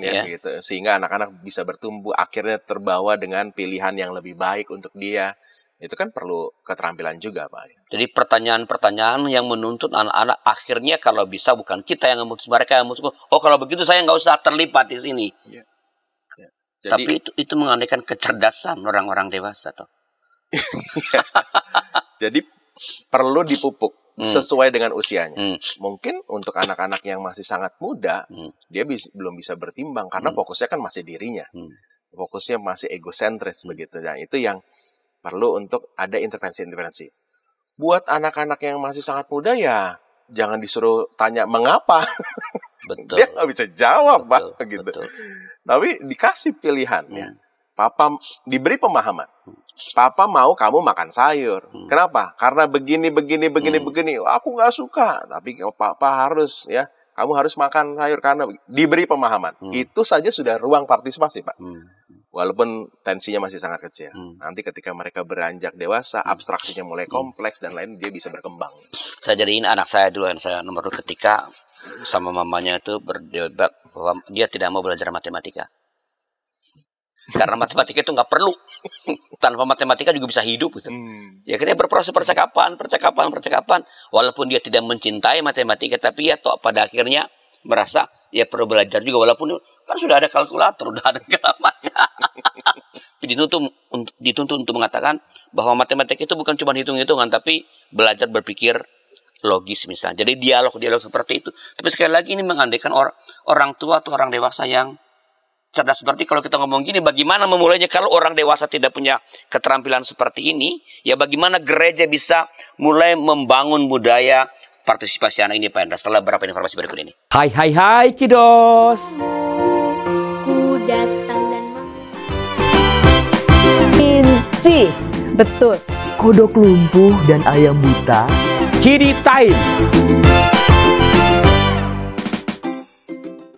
ya. Gitu. Sehingga anak-anak bisa bertumbuh, akhirnya terbawa dengan pilihan yang lebih baik untuk dia. Itu kan perlu keterampilan juga, Pak. Jadi pertanyaan-pertanyaan yang menuntut anak-anak akhirnya kalau bisa bukan kita yang memutus, mereka yang memutus. Oh kalau begitu saya nggak usah terlibat di sini. Ya. Jadi, tapi itu mengandalkan kecerdasan orang-orang dewasa, toh. Jadi perlu dipupuk sesuai dengan usianya. Mungkin untuk anak-anak yang masih sangat muda, dia belum bisa bertimbang karena fokusnya kan masih dirinya. Fokusnya masih egosentris begitu. Dan itu yang perlu untuk ada intervensi-intervensi. Buat anak-anak yang masih sangat muda ya jangan disuruh tanya mengapa. Betul. Dia nggak bisa jawab, Pak, gitu. Tapi dikasih pilihan ya. Papa diberi pemahaman. Papa mau kamu makan sayur. Kenapa? Karena begini. Aku nggak suka. Tapi Papa harus ya. Kamu harus makan sayur karena diberi pemahaman. Itu saja sudah ruang partisipasi, Pak. Walaupun tensinya masih sangat kecil. Nanti ketika mereka beranjak dewasa, abstraksinya mulai kompleks dan lain, dia bisa berkembang. Saya jadiin anak saya dulu yang saya nomor 2 ketika sama mamanya itu berdebat bahwa dia tidak mau belajar matematika. Karena matematika itu nggak perlu. Tanpa matematika juga bisa hidup gitu. Ya kita berproses percakapan. Walaupun dia tidak mencintai matematika, tapi ya toh pada akhirnya merasa ya perlu belajar juga. Walaupun kan sudah ada kalkulator, sudah ada segala macam. dituntut untuk mengatakan bahwa matematika itu bukan cuma hitung-hitungan, tapi belajar berpikir logis misalnya. Jadi dialog seperti itu. Tapi sekali lagi ini mengandaikan orang tua atau orang dewasa yang cerdas. Seperti kalau kita ngomong gini, bagaimana memulainya kalau orang dewasa tidak punya keterampilan seperti ini? Ya bagaimana gereja bisa mulai membangun budaya partisipasi anak ini, Pak Hendra, setelah beberapa informasi berikut ini. Hai kiddos. Ku datang dan Inci, betul. Kodok lumpuh dan ayam buta. Kiddy time.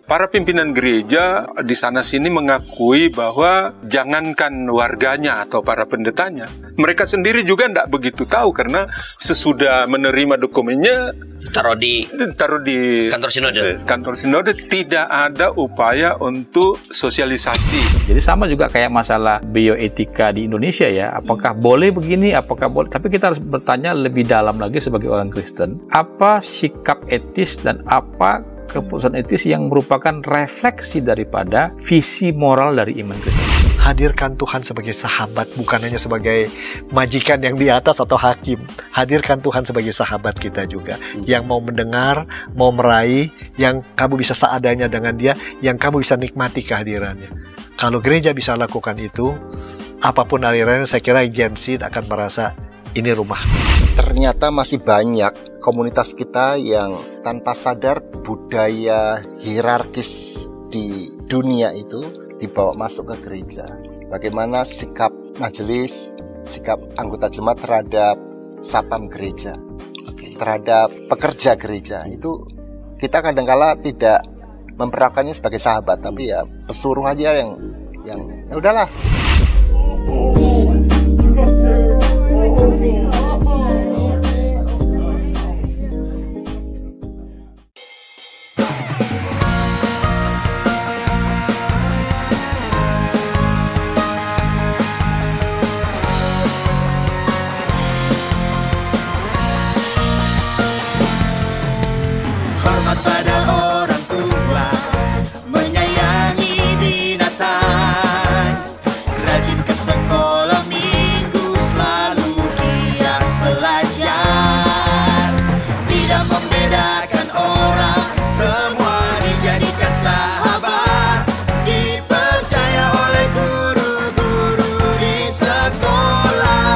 Para pimpinan gereja di sana-sini mengakui bahwa jangankan warganya atau para pendetanya, mereka sendiri juga tidak begitu tahu karena sesudah menerima dokumennya Taruh di kantor sinode tidak ada upaya untuk sosialisasi. Jadi sama juga kayak masalah bioetika di Indonesia ya, apakah boleh begini, apakah boleh, tapi kita harus bertanya lebih dalam lagi sebagai orang Kristen, apa sikap etis dan apa keputusan etis yang merupakan refleksi daripada visi moral dari iman Kristen. Hadirkan Tuhan sebagai sahabat, bukan hanya sebagai majikan yang di atas atau hakim. Hadirkan Tuhan sebagai sahabat kita juga, yang mau mendengar, mau meraih, yang kamu bisa seadanya dengan dia, yang kamu bisa nikmati kehadirannya. Kalau gereja bisa lakukan itu, apapun alirannya, saya kira Gen Z akan merasa ini rumah. Ternyata masih banyak komunitas kita yang tanpa sadar budaya hierarkis di dunia itu dibawa masuk ke gereja. Bagaimana sikap majelis, sikap anggota jemaat terhadap satpam gereja, terhadap pekerja gereja, itu kita kadang-kala tidak memperlakukannya sebagai sahabat, tapi ya pesuruh aja yang ya udahlah. Hormat pada orang tua, menyayangi binatang, rajin ke sekolah minggu, selalu giat belajar, tidak membedakan orang, semua dijadikan sahabat, dipercaya oleh guru-guru di sekolah.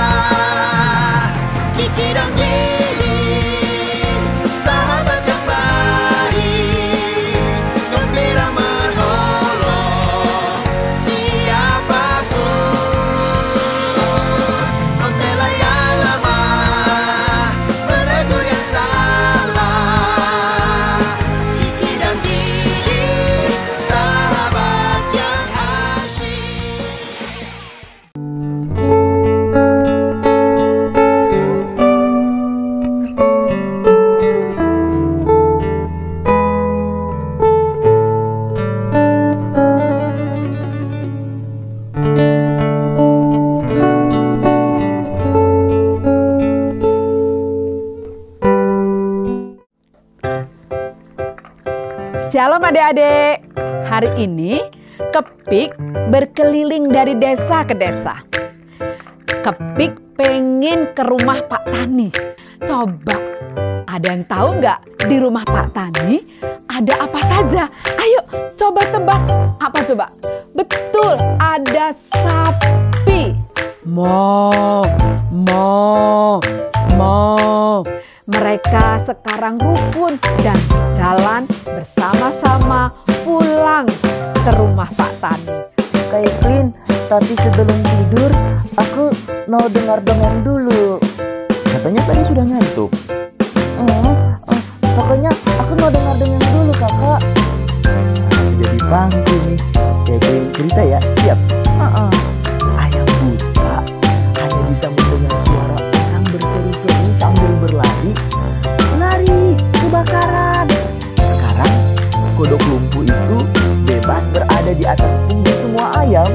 Kiki dan Gigi, sahabat yang baik, gembira menolong siapapun, membela yang lemah, menegur yang salah. Kiki dan Gigi, sahabat yang asyik. Shalom adik-adik. Hari ini Kepik berkeliling dari desa ke desa. Kepik pengen ke rumah Pak Tani. Coba, ada yang tahu nggak di rumah Pak Tani ada apa saja? Ayo coba tebak. Apa coba? Betul, ada sapi. Mo. Mereka sekarang rukun dan jalan bersama-sama pulang ke rumah Pak Tani. Kak Evelyn, tapi sebelum tidur aku mau dengar dongeng dulu. Katanya tadi sudah ngantuk. Pokoknya aku mau dengar dongeng dulu, Kakak. Jadi pangku nih. Jadi cerita ya, siap? Ayam buta hanya bisa mendengar suara orang berseru-seru sambil berlari. Lari, kebakaran. Sekarang kodok lumpuh itu bebas berada di atas punggung semua ayam.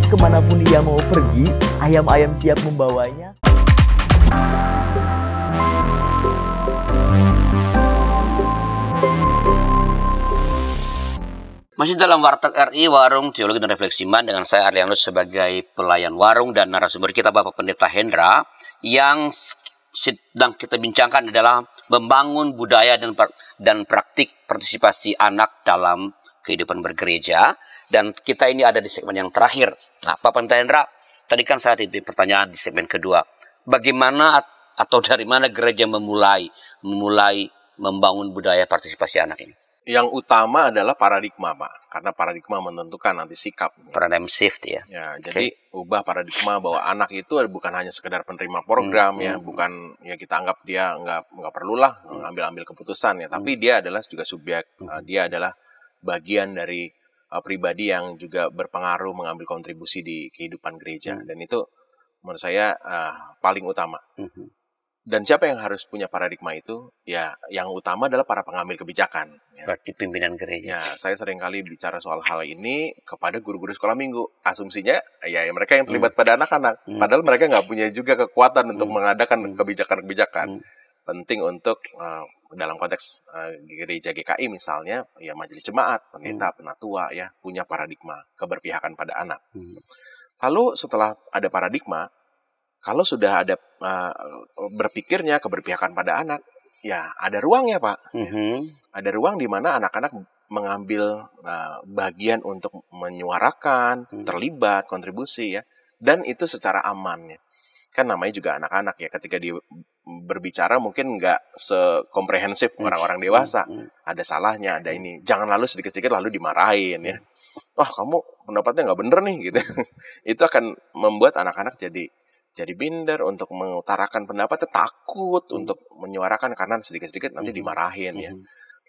Kemanapun dia mau pergi, ayam-ayam siap membawanya. Masih dalam Warteg RI, Warung Teologi dan Refleksi Iman, dengan saya Arlianus sebagai pelayan warung, dan narasumber kita Bapak Pendeta Hendra. Yang sedang kita bincangkan adalah membangun budaya dan praktik partisipasi anak dalam kehidupan bergereja. Dan kita ini ada di segmen yang terakhir. Nah, Bapak Pendeta Hendra, tadi kan saya titip pertanyaan di segmen kedua. Bagaimana atau dari mana gereja memulai membangun budaya partisipasi anak ini? Yang utama adalah paradigma, Pak. Karena paradigma menentukan nanti sikap. Paradigm shift ya. Ya, jadi ubah paradigma bahwa anak itu bukan hanya sekedar penerima program ya, bukan ya kita anggap dia nggak perlulah ambil keputusan ya, tapi dia adalah juga subjek. Dia adalah bagian dari pribadi yang juga berpengaruh mengambil kontribusi di kehidupan gereja, dan itu menurut saya paling utama. Dan siapa yang harus punya paradigma itu? Ya, yang utama adalah para pengambil kebijakan. Ya. Berarti pimpinan gereja. Ya, saya sering kali bicara soal hal ini kepada guru-guru sekolah minggu. Asumsinya, ya mereka yang terlibat pada anak-anak. Padahal mereka nggak punya juga kekuatan untuk mengadakan kebijakan-kebijakan. Penting untuk dalam konteks gereja GKI misalnya, ya majelis jemaat, pendeta, penatua, ya punya paradigma keberpihakan pada anak. Lalu setelah ada paradigma, kalau sudah ada berpikirnya keberpihakan pada anak, ya ada ruangnya, Pak. Ada ruang di mana anak-anak mengambil bagian untuk menyuarakan, terlibat, kontribusi ya, dan itu secara aman ya. Kan namanya juga anak-anak ya, ketika dia berbicara mungkin nggak sekomprehensif orang-orang dewasa. Ada salahnya, ada ini. Jangan lalu sedikit-sedikit lalu dimarahin ya. Wah, kamu pendapatnya nggak bener nih gitu. Itu akan membuat anak-anak jadi minder untuk mengutarakan pendapatnya, takut untuk menyuarakan karena sedikit-sedikit nanti dimarahin ya.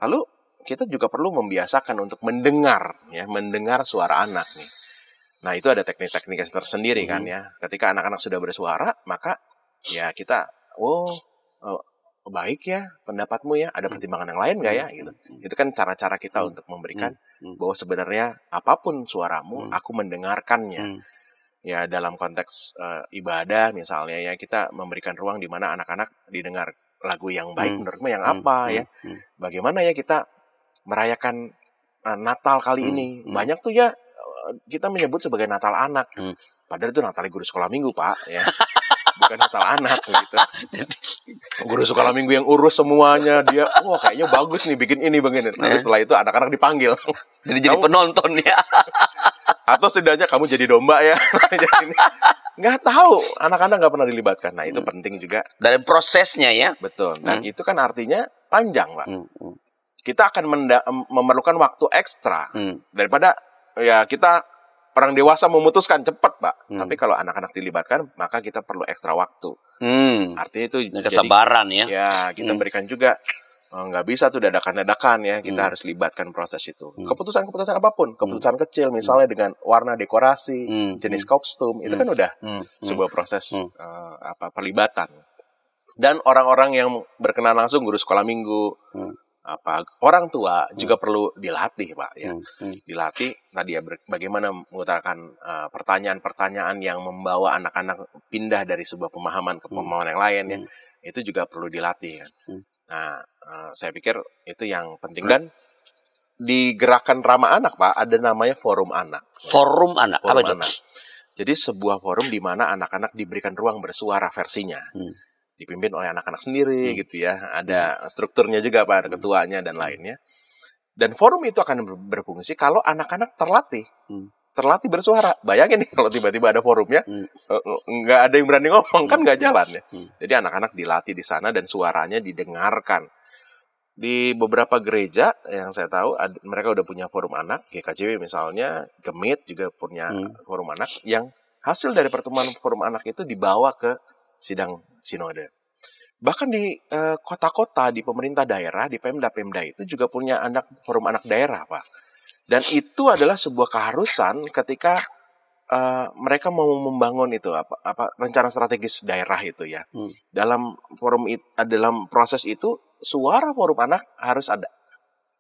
Lalu kita juga perlu membiasakan untuk mendengar suara anak nih. Nah, itu ada teknik-teknik tersendiri kan ya. Ketika anak-anak sudah bersuara, maka ya kita baik ya pendapatmu ya, ada pertimbangan yang lain nggak ya gitu. Itu kan cara-cara kita untuk memberikan bahwa sebenarnya apapun suaramu, aku mendengarkannya. Ya, dalam konteks ibadah misalnya ya, kita memberikan ruang di mana anak-anak didengar lagu yang baik menurutmu yang apa ya. Bagaimana ya kita merayakan Natal kali ini. Banyak tuh ya kita menyebut sebagai Natal anak. Padahal itu Natal guru sekolah minggu, Pak ya. Bukan Natal anak gitu. Guru sekolah minggu yang urus semuanya, dia kayaknya bagus nih bikin ini begini. Tapi setelah itu anak-anak dipanggil. Jadi penonton ya. Atau setidaknya kamu jadi domba ya. Nggak tahu, anak-anak nggak pernah dilibatkan. Nah, itu penting juga. Dari prosesnya ya. Betul. Dan itu kan artinya panjang, Pak. Kita akan memerlukan waktu ekstra daripada ya kita orang dewasa memutuskan cepat, Pak. Tapi kalau anak-anak dilibatkan, maka kita perlu ekstra waktu. Artinya itu kesabaran ya. Ya, kita berikan juga. Nggak bisa tuh dadakan-dadakan ya, kita harus libatkan proses itu. Keputusan-keputusan apapun, keputusan kecil misalnya dengan warna dekorasi, jenis kostum, itu kan udah sebuah proses perlibatan. Dan orang-orang yang berkenan langsung, guru sekolah minggu, orang tua juga perlu dilatih, Pak ya. Dilatih tadi ya, bagaimana mengutarakan pertanyaan-pertanyaan yang membawa anak-anak pindah dari sebuah pemahaman ke pemahaman yang lain ya. Itu juga perlu dilatih kan. Nah, saya pikir itu yang penting. Dan di gerakan Ramah Anak, Pak, ada namanya Forum Anak. Forum Anak, apa itu? Jadi sebuah forum di mana anak-anak diberikan ruang bersuara versinya. Dipimpin oleh anak-anak sendiri gitu ya. Ada strukturnya juga, Pak, ada ketuanya dan lainnya. Dan forum itu akan berfungsi kalau anak-anak terlatih bersuara. Bayangin nih kalau tiba-tiba ada forumnya, nggak ada yang berani ngomong, kan nggak jalan ya. Jadi anak-anak dilatih di sana dan suaranya didengarkan. Di beberapa gereja yang saya tahu, mereka udah punya forum anak, GKJW misalnya, Gemit juga punya forum anak, yang hasil dari pertemuan forum anak itu dibawa ke sidang sinode. Bahkan di kota-kota, di pemerintah daerah, di Pemda-Pemda itu juga punya forum anak daerah, Pak. Dan itu adalah sebuah keharusan ketika mereka mau membangun itu rencana strategis daerah itu ya. Dalam dalam proses itu suara forum anak harus ada.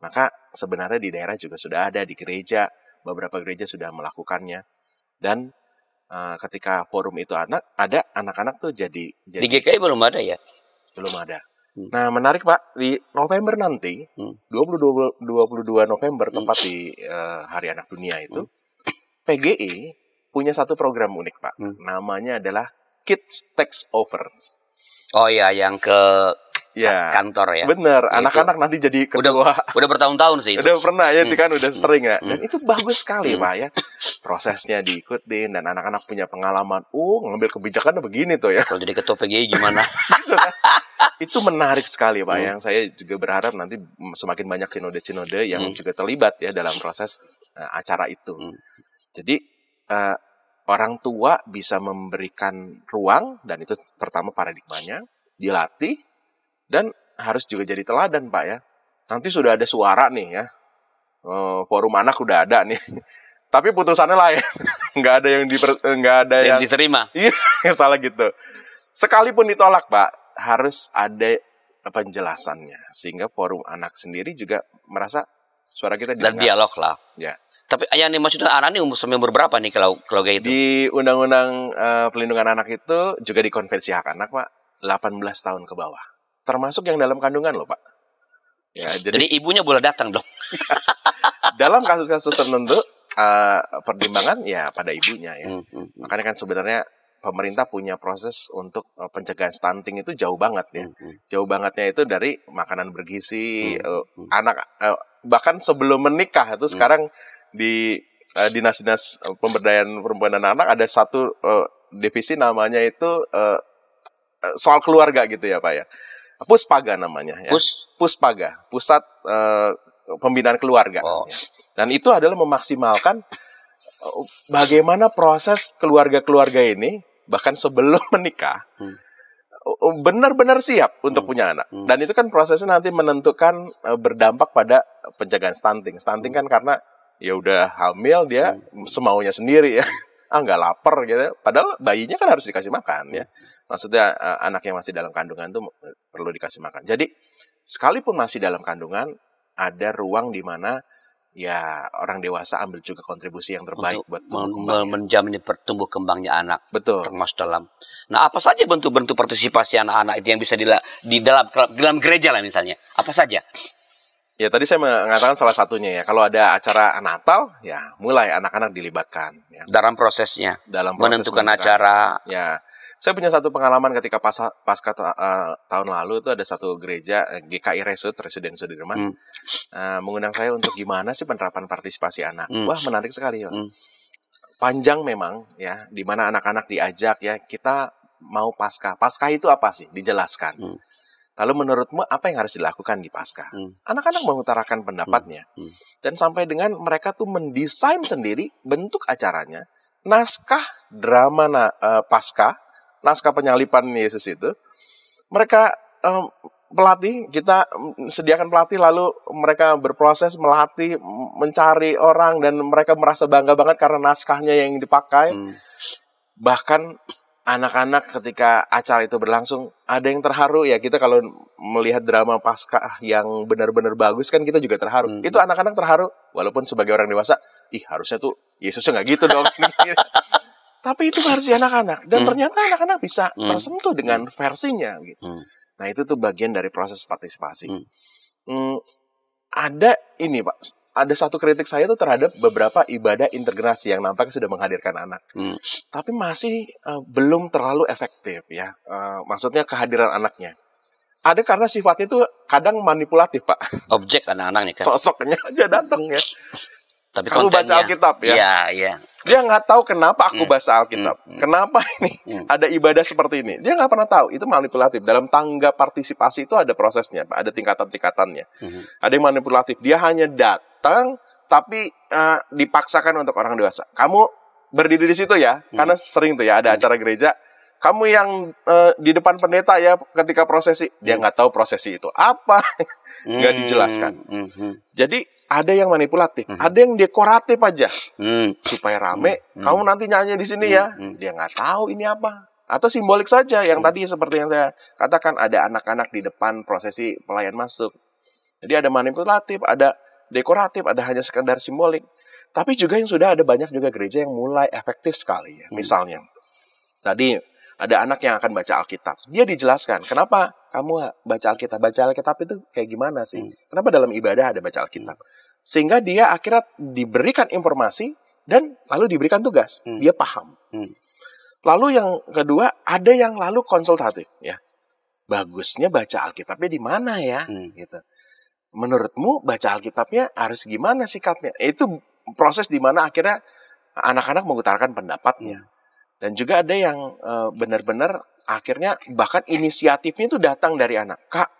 Maka sebenarnya di daerah juga sudah ada, di gereja beberapa gereja sudah melakukannya. Dan ketika forum itu ada anak-anak tuh jadi di GKI belum ada ya? Belum ada. Nah, menarik Pak, di November nanti, 22 November, tepat di Hari Anak Dunia itu, PGI punya satu program unik Pak. Namanya adalah Kids Takes Over. Oh iya, yang ke kantor ya. Bener, Ya, anak-anak nanti jadi ketua. Udah bertahun-tahun sih itu. Udah pernah ya, kan udah sering ya. Dan itu bagus sekali Pak ya. Prosesnya diikutin dan anak-anak punya pengalaman. Ngambil kebijakan begini tuh ya. Kalau jadi ketua PGI gimana? Gitu kan. Itu menarik sekali Pak. Yang saya juga berharap nanti semakin banyak sinode-sinode yang juga terlibat ya dalam proses acara itu. Jadi orang tua bisa memberikan ruang, dan itu pertama paradigmanya, dilatih, dan harus juga jadi teladan Pak ya. Nanti sudah ada suara nih ya, forum anak udah ada nih, tapi putusannya lain, nggak ada yang diterima. Iya, salah gitu. Sekalipun ditolak Pak, harus ada penjelasannya, sehingga forum anak sendiri juga merasa suara kita didengar. Dan dialog lah. Ya. Tapi yang dimaksud anak ini umur berapa nih kalau kayak itu? Di Undang-Undang Pelindungan Anak itu juga di Konvensi Hak Anak Pak, 18 tahun ke bawah. Termasuk yang dalam kandungan loh Pak. Ya, jadi ibunya boleh datang dong. Dalam kasus-kasus tertentu pertimbangan ya pada ibunya ya. Makanya kan sebenarnya pemerintah punya proses untuk pencegahan stunting itu jauh banget ya. Jauh bangetnya itu dari makanan bergizi, anak bahkan sebelum menikah itu sekarang di dinas-dinas pemberdayaan perempuan dan anak ada satu divisi namanya itu soal keluarga gitu ya Pak ya. Puspaga namanya ya. Puspaga, Pusat Pembinaan Keluarga. Ya. Dan itu adalah memaksimalkan bagaimana proses keluarga-keluarga ini bahkan sebelum menikah benar-benar siap untuk punya anak. Dan itu kan prosesnya nanti menentukan berdampak pada pencegahan stunting. Stunting kan karena ya udah hamil dia semaunya sendiri ya. Nggak lapar gitu. Padahal bayinya kan harus dikasih makan ya. Maksudnya anak yang masih dalam kandungan itu perlu dikasih makan. Jadi sekalipun masih dalam kandungan, ada ruang di mana ya orang dewasa ambil juga kontribusi yang terbaik buat menjamin pertumbuh kembangnya anak. Betul. Termasuk dalam. Nah, apa saja bentuk-bentuk partisipasi anak-anak itu yang bisa di dalam gereja lah misalnya? Apa saja? Ya tadi saya mengatakan salah satunya ya. Kalau ada acara Natal, ya mulai anak-anak dilibatkan. Ya. Dalam prosesnya. Dalam proses menentukan acara. Ya. Saya punya satu pengalaman ketika pasca tahun lalu itu ada satu gereja GKI Residen Sudirman mengundang saya untuk gimana sih penerapan partisipasi anak. Wah menarik sekali ya. Panjang memang ya, di mana anak-anak diajak ya, kita mau pasca. Pasca itu apa sih? Dijelaskan. Lalu menurutmu apa yang harus dilakukan di pasca? Anak-anak mengutarakan pendapatnya. Dan sampai dengan mereka tuh mendesain sendiri bentuk acaranya, naskah drama pasca, naskah penyalipan Yesus itu, mereka pelatih, kita sediakan pelatih, lalu mereka berproses melatih, mencari orang, dan mereka merasa bangga banget karena naskahnya yang dipakai. Bahkan anak-anak ketika acara itu berlangsung, ada yang terharu ya. Kita kalau melihat drama Paskah yang benar-benar bagus kan kita juga terharu. Itu anak-anak terharu, walaupun sebagai orang dewasa, harusnya tuh Yesusnya nggak gitu dong. Tapi itu versi anak-anak, dan ternyata anak-anak bisa tersentuh dengan versinya gitu. Nah itu tuh bagian dari proses partisipasi. Ada ini Pak, ada satu kritik saya tuh terhadap beberapa ibadah integrasi yang nampaknya sudah menghadirkan anak, tapi masih belum terlalu efektif ya. Maksudnya kehadiran anaknya. Ada karena sifatnya tuh kadang manipulatif Pak. Objek anak-anak nih kan. Sosoknya aja datang ya. Tapi kamu baca Alkitab ya. Iya. Dia nggak tahu kenapa aku baca Alkitab. Kenapa ini ada ibadah seperti ini. Dia nggak pernah tahu. Itu manipulatif. Dalam tangga partisipasi itu ada prosesnya, Pak. Ada tingkatan-tingkatannya. Ada yang manipulatif. Dia hanya datang, tapi dipaksakan untuk orang dewasa. Kamu berdiri di situ ya. Karena sering tuh ya ada acara gereja. Kamu yang di depan pendeta ya ketika prosesi. Dia nggak tahu prosesi itu apa. Nggak dijelaskan. Jadi ada yang manipulatif, ada yang dekoratif aja, supaya rame. Kamu nanti nyanyi di sini ya, dia nggak tahu ini apa. Atau simbolik saja, yang tadi seperti yang saya katakan, ada anak-anak di depan prosesi pelayan masuk. Jadi ada manipulatif, ada dekoratif, ada hanya sekedar simbolik. Tapi juga yang sudah ada banyak juga gereja yang mulai efektif sekali ya. Misalnya, tadi ada anak yang akan baca Alkitab. Dia dijelaskan kenapa kamu baca Alkitab. Baca Alkitab itu kayak gimana sih? Kenapa dalam ibadah ada baca Alkitab? Sehingga dia akhirnya diberikan informasi dan lalu diberikan tugas. Dia paham. Lalu yang kedua, ada yang lalu konsultatif, ya. Bagusnya baca Alkitabnya di mana ya? Gitu. Menurutmu baca Alkitabnya harus gimana sikapnya? Itu proses di mana akhirnya anak-anak mengutarakan pendapatnya. Dan juga ada yang benar-benar akhirnya bahkan inisiatifnya itu datang dari anak. Kak,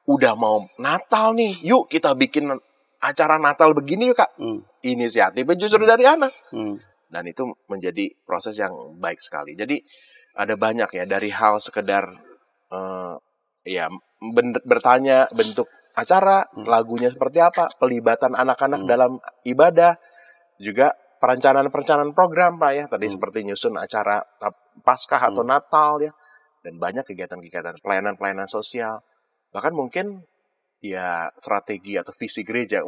udah mau Natal nih, yuk kita bikin acara Natal begini yuk Kak. Inisiatifnya justru dari anak. Dan itu menjadi proses yang baik sekali. Jadi ada banyak ya, dari hal sekedar bertanya bentuk acara, lagunya seperti apa, pelibatan anak-anak dalam ibadah, juga perencanaan program Pak ya, tadi seperti nyusun acara Paskah atau Natal ya, dan banyak kegiatan-kegiatan pelayanan sosial, bahkan mungkin ya strategi atau visi gereja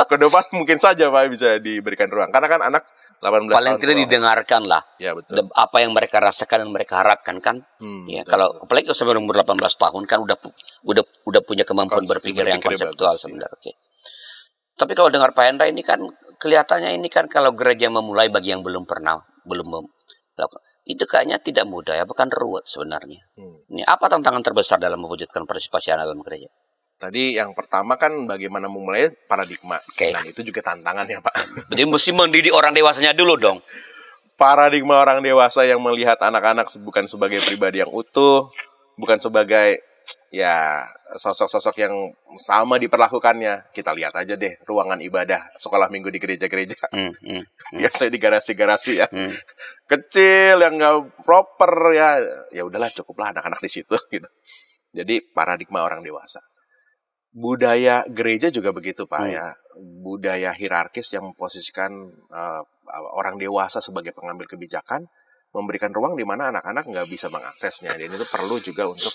ke depan mungkin saja Pak bisa diberikan ruang, karena kan anak 18 paling tahun tidak didengarkan lah ya, betul. Apa yang mereka rasakan dan mereka harapkan kan ya, betul, kalau apalagi sebelum umur 18 tahun kan udah punya kemampuan berpikir yang konseptual bagus, sebenarnya. Oke. Tapi kalau dengar Pak Hendra ini kan kelihatannya ini kan kalau gereja memulai bagi yang belum melakukan itu kayaknya tidak mudah ya, bukan ruwet sebenarnya. Ini apa tantangan terbesar dalam mewujudkan partisipasi anak dalam gereja? Tadi yang pertama kan bagaimana memulai paradigma. Dan itu juga tantangannya Pak. Jadi mesti mendidik orang dewasanya dulu dong. Paradigma orang dewasa yang melihat anak-anak bukan sebagai pribadi yang utuh, bukan sebagai ya sosok-sosok yang sama diperlakukannya. Kita lihat aja deh ruangan ibadah sekolah minggu di gereja-gereja. Biasanya di garasi-garasi ya. Kecil yang nggak proper ya. Ya udahlah, cukuplah anak-anak di situ gitu. Jadi paradigma orang dewasa. Budaya gereja juga begitu Pak ya. Budaya hierarkis yang memposisikan orang dewasa sebagai pengambil kebijakan, memberikan ruang di mana anak-anak nggak bisa mengaksesnya. Dan itu perlu juga untuk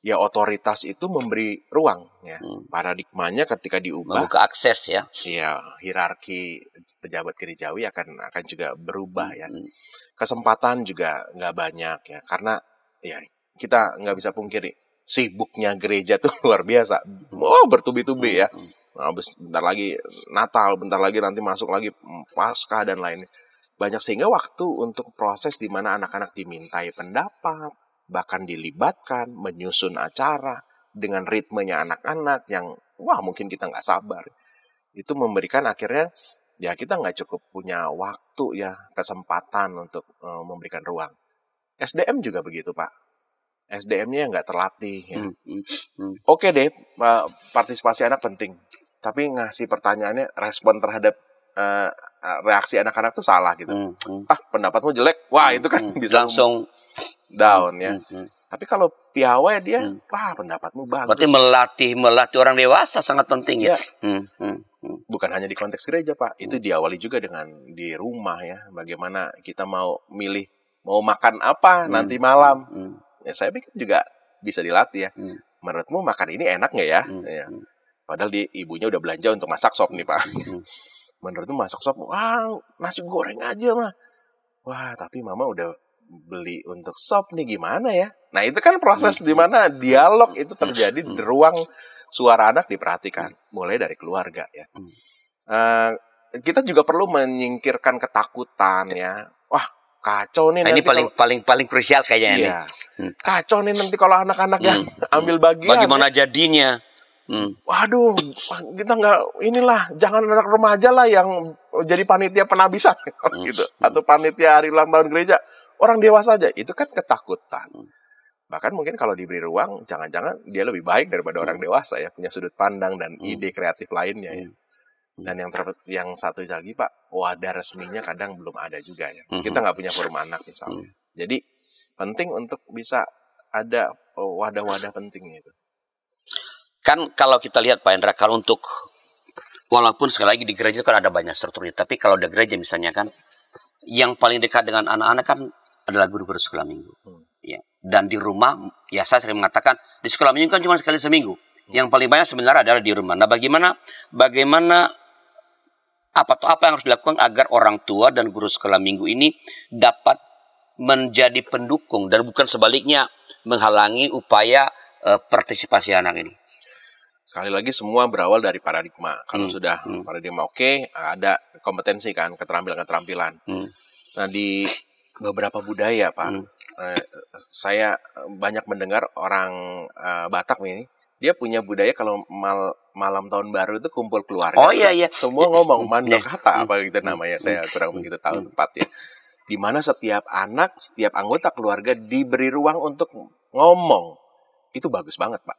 ya otoritas itu memberi ruang ya. Paradigmanya ketika diubah, membuka akses ya. Iya, hierarki pejabat gerejawi akan juga berubah ya. Kesempatan juga nggak banyak ya, karena ya kita nggak bisa pungkiri sibuknya gereja tuh luar biasa. Bertubi-tubi ya. Nah, bentar lagi Natal, bentar lagi nanti masuk lagi Paskah dan lainnya. Banyak, sehingga waktu untuk proses di mana anak-anak dimintai pendapat, bahkan dilibatkan, menyusun acara dengan ritmenya anak-anak yang mungkin kita nggak sabar. Itu memberikan akhirnya ya kita nggak cukup punya waktu ya, kesempatan untuk memberikan ruang. SDM juga begitu Pak. SDM-nya nggak terlatih ya. Oke deh, partisipasi anak penting. Tapi ngasih pertanyaannya, respon terhadap reaksi anak-anak tuh salah gitu. Pendapatmu jelek, itu kan bisa langsung down ya. Tapi kalau piawai dia, pendapatmu bagus. Berarti melatih orang dewasa sangat penting ya. Bukan hanya di konteks gereja Pak, itu diawali juga dengan di rumah ya. Bagaimana kita mau milih mau makan apa nanti malam. Ya, saya pikir juga bisa dilatih ya. Menurutmu makan ini enak nggak ya? Ya. Padahal ibunya udah belanja untuk masak sop nih Pak. Menurutmu masak sop, nasi goreng aja mah. Tapi mama udah beli untuk sop nih, gimana ya? Nah itu kan proses di mana dialog itu terjadi, di ruang suara anak diperhatikan, mulai dari keluarga ya. Kita juga perlu menyingkirkan ketakutan ya. Kacau nih ini nanti paling krusial kayaknya nih. Kacau nih nanti kalau anak-anaknya ambil bagian. Bagaimana jadinya? Waduh, kita jangan anak remaja lah yang jadi panitia penabisan gitu, atau panitia hari ulang tahun gereja. Orang dewasa aja, itu kan ketakutan. Bahkan mungkin kalau diberi ruang, jangan-jangan dia lebih baik daripada orang dewasa ya, punya sudut pandang dan ide kreatif lainnya ya. Dan yang satu lagi Pak, wadah resminya kadang belum ada juga ya. Kita nggak punya forum anak misalnya. Jadi penting untuk bisa ada wadah-wadah penting itu. Kan kalau kita lihat Pak Hendra, kalau untuk walaupun sekali lagi di gereja kan ada banyak strukturnya, tapi kalau di gereja misalnya kan yang paling dekat dengan anak-anak kan adalah guru-guru sekolah minggu. Ya. Dan di rumah, ya saya sering mengatakan di sekolah minggu kan cuma sekali seminggu. Yang paling banyak sebenarnya adalah di rumah. Nah, bagaimana apa yang harus dilakukan agar orang tua dan guru sekolah minggu ini dapat menjadi pendukung dan bukan sebaliknya menghalangi upaya partisipasi anak ini? Sekali lagi semua berawal dari paradigma. Kalau sudah paradigma oke, ada kompetensi kan, keterampilan-keterampilan. Nah, di beberapa budaya, Pak, saya banyak mendengar orang Batak ini, dia punya budaya kalau malam tahun baru itu kumpul keluarga. Oh iya, iya. Semua ngomong mandokata apa gitu namanya, saya kurang begitu tahu tepatnya. Di mana setiap anak, setiap anggota keluarga diberi ruang untuk ngomong. Itu bagus banget, Pak.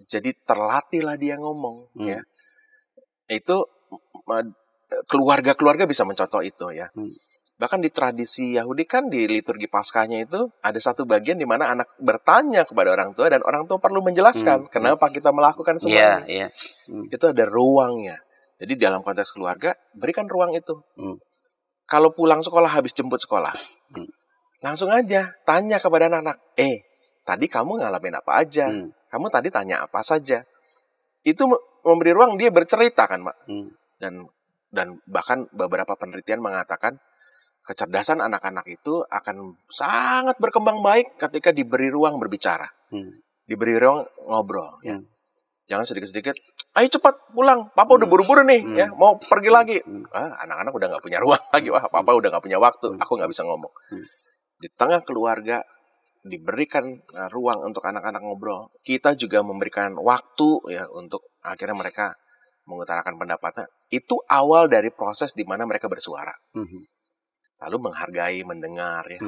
Jadi terlatihlah dia ngomong, ya. Itu keluarga-keluarga bisa mencontoh itu, ya. Bahkan di tradisi Yahudi kan di liturgi Paskahnya itu ada satu bagian di mana anak bertanya kepada orang tua dan orang tua perlu menjelaskan kenapa kita melakukan semua ini. Itu ada ruangnya. Jadi dalam konteks keluarga berikan ruang itu. Kalau pulang sekolah habis jemput sekolah, langsung aja tanya kepada anak-anak, tadi kamu ngalamin apa aja? Kamu tadi tanya apa saja? Itu memberi ruang dia bercerita kan, Pak. Dan bahkan beberapa penelitian mengatakan kecerdasan anak-anak itu akan sangat berkembang baik ketika diberi ruang berbicara. Diberi ruang ngobrol, ya. Jangan sedikit-sedikit, ayo cepat pulang, papa udah buru-buru nih, ya, mau pergi lagi. Anak-anak udah nggak punya ruang lagi, papa udah nggak punya waktu, aku nggak bisa ngomong. Di tengah keluarga diberikan ruang untuk anak-anak ngobrol, kita juga memberikan waktu ya untuk akhirnya mereka mengutarakan pendapatnya. Itu awal dari proses di mana mereka bersuara. Lalu menghargai, mendengar, ya.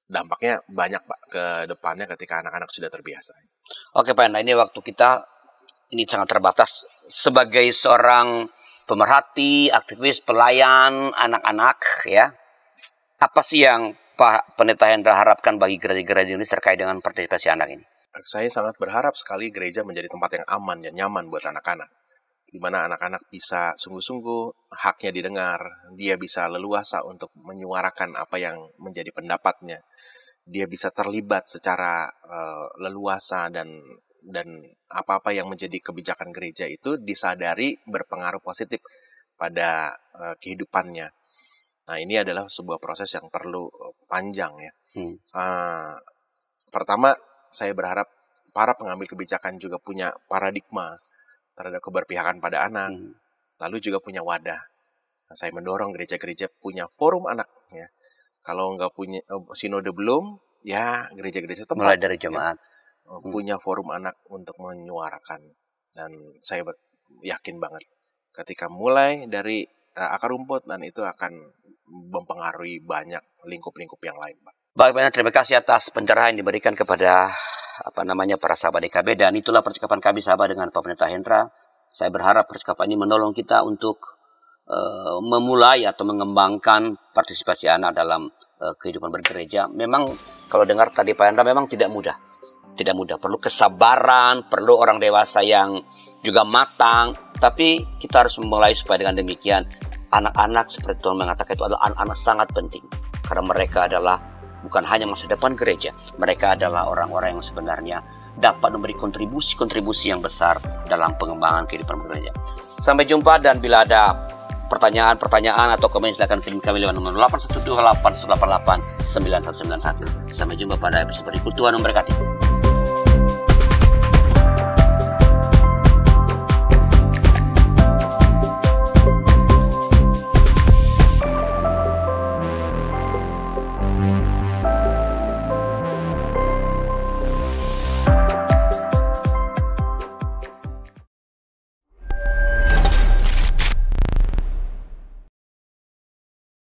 Dampaknya banyak, Pak, ke depannya ketika anak-anak sudah terbiasa. Oke, Pak Hendra, ini waktu kita ini sangat terbatas. Sebagai seorang pemerhati, aktivis, pelayan anak-anak, ya, apa sih yang Pak Pendeta Hendra harapkan bagi gereja-gereja ini terkait dengan partisipasi anak ini? Saya sangat berharap sekali gereja menjadi tempat yang aman dan nyaman buat anak-anak. Di mana anak-anak bisa sungguh-sungguh haknya didengar, dia bisa leluasa untuk menyuarakan apa yang menjadi pendapatnya. Dia bisa terlibat secara leluasa dan apa-apa yang menjadi kebijakan gereja itu disadari berpengaruh positif pada kehidupannya. Nah, ini adalah sebuah proses yang perlu panjang, ya. Pertama, saya berharap para pengambil kebijakan juga punya paradigma terhadap keberpihakan pada anak, lalu juga punya wadah. Nah, saya mendorong gereja-gereja punya forum anak, ya. Kalau nggak punya sinode belum, ya gereja-gereja tempat. Mulai dari jemaat. Ya, punya forum anak untuk menyuarakan. Dan saya yakin banget ketika mulai dari akar rumput, dan itu akan mempengaruhi banyak lingkup-lingkup yang lain, Pak. Baik, banyak terima kasih atas pencerahan yang diberikan kepada para sahabat DKB, dan itulah percakapan kami sahabat dengan Pak Pendeta Hendra. Saya berharap percakapan ini menolong kita untuk memulai atau mengembangkan partisipasi anak dalam kehidupan bergereja. Memang kalau dengar tadi Pak Hendra memang tidak mudah. Tidak mudah, perlu kesabaran, perlu orang dewasa yang juga matang, tapi kita harus memulai supaya dengan demikian anak-anak seperti Tuhan mengatakan itu adalah anak-anak sangat penting. Karena mereka adalah bukan hanya masa depan gereja, mereka adalah orang-orang yang sebenarnya dapat memberi kontribusi yang besar dalam pengembangan kehidupan bergereja. Sampai jumpa, dan bila ada pertanyaan atau komen silakan kirim kami lewat nomor 81281889191. Sampai jumpa pada episode berikut. Tuhan memberkati.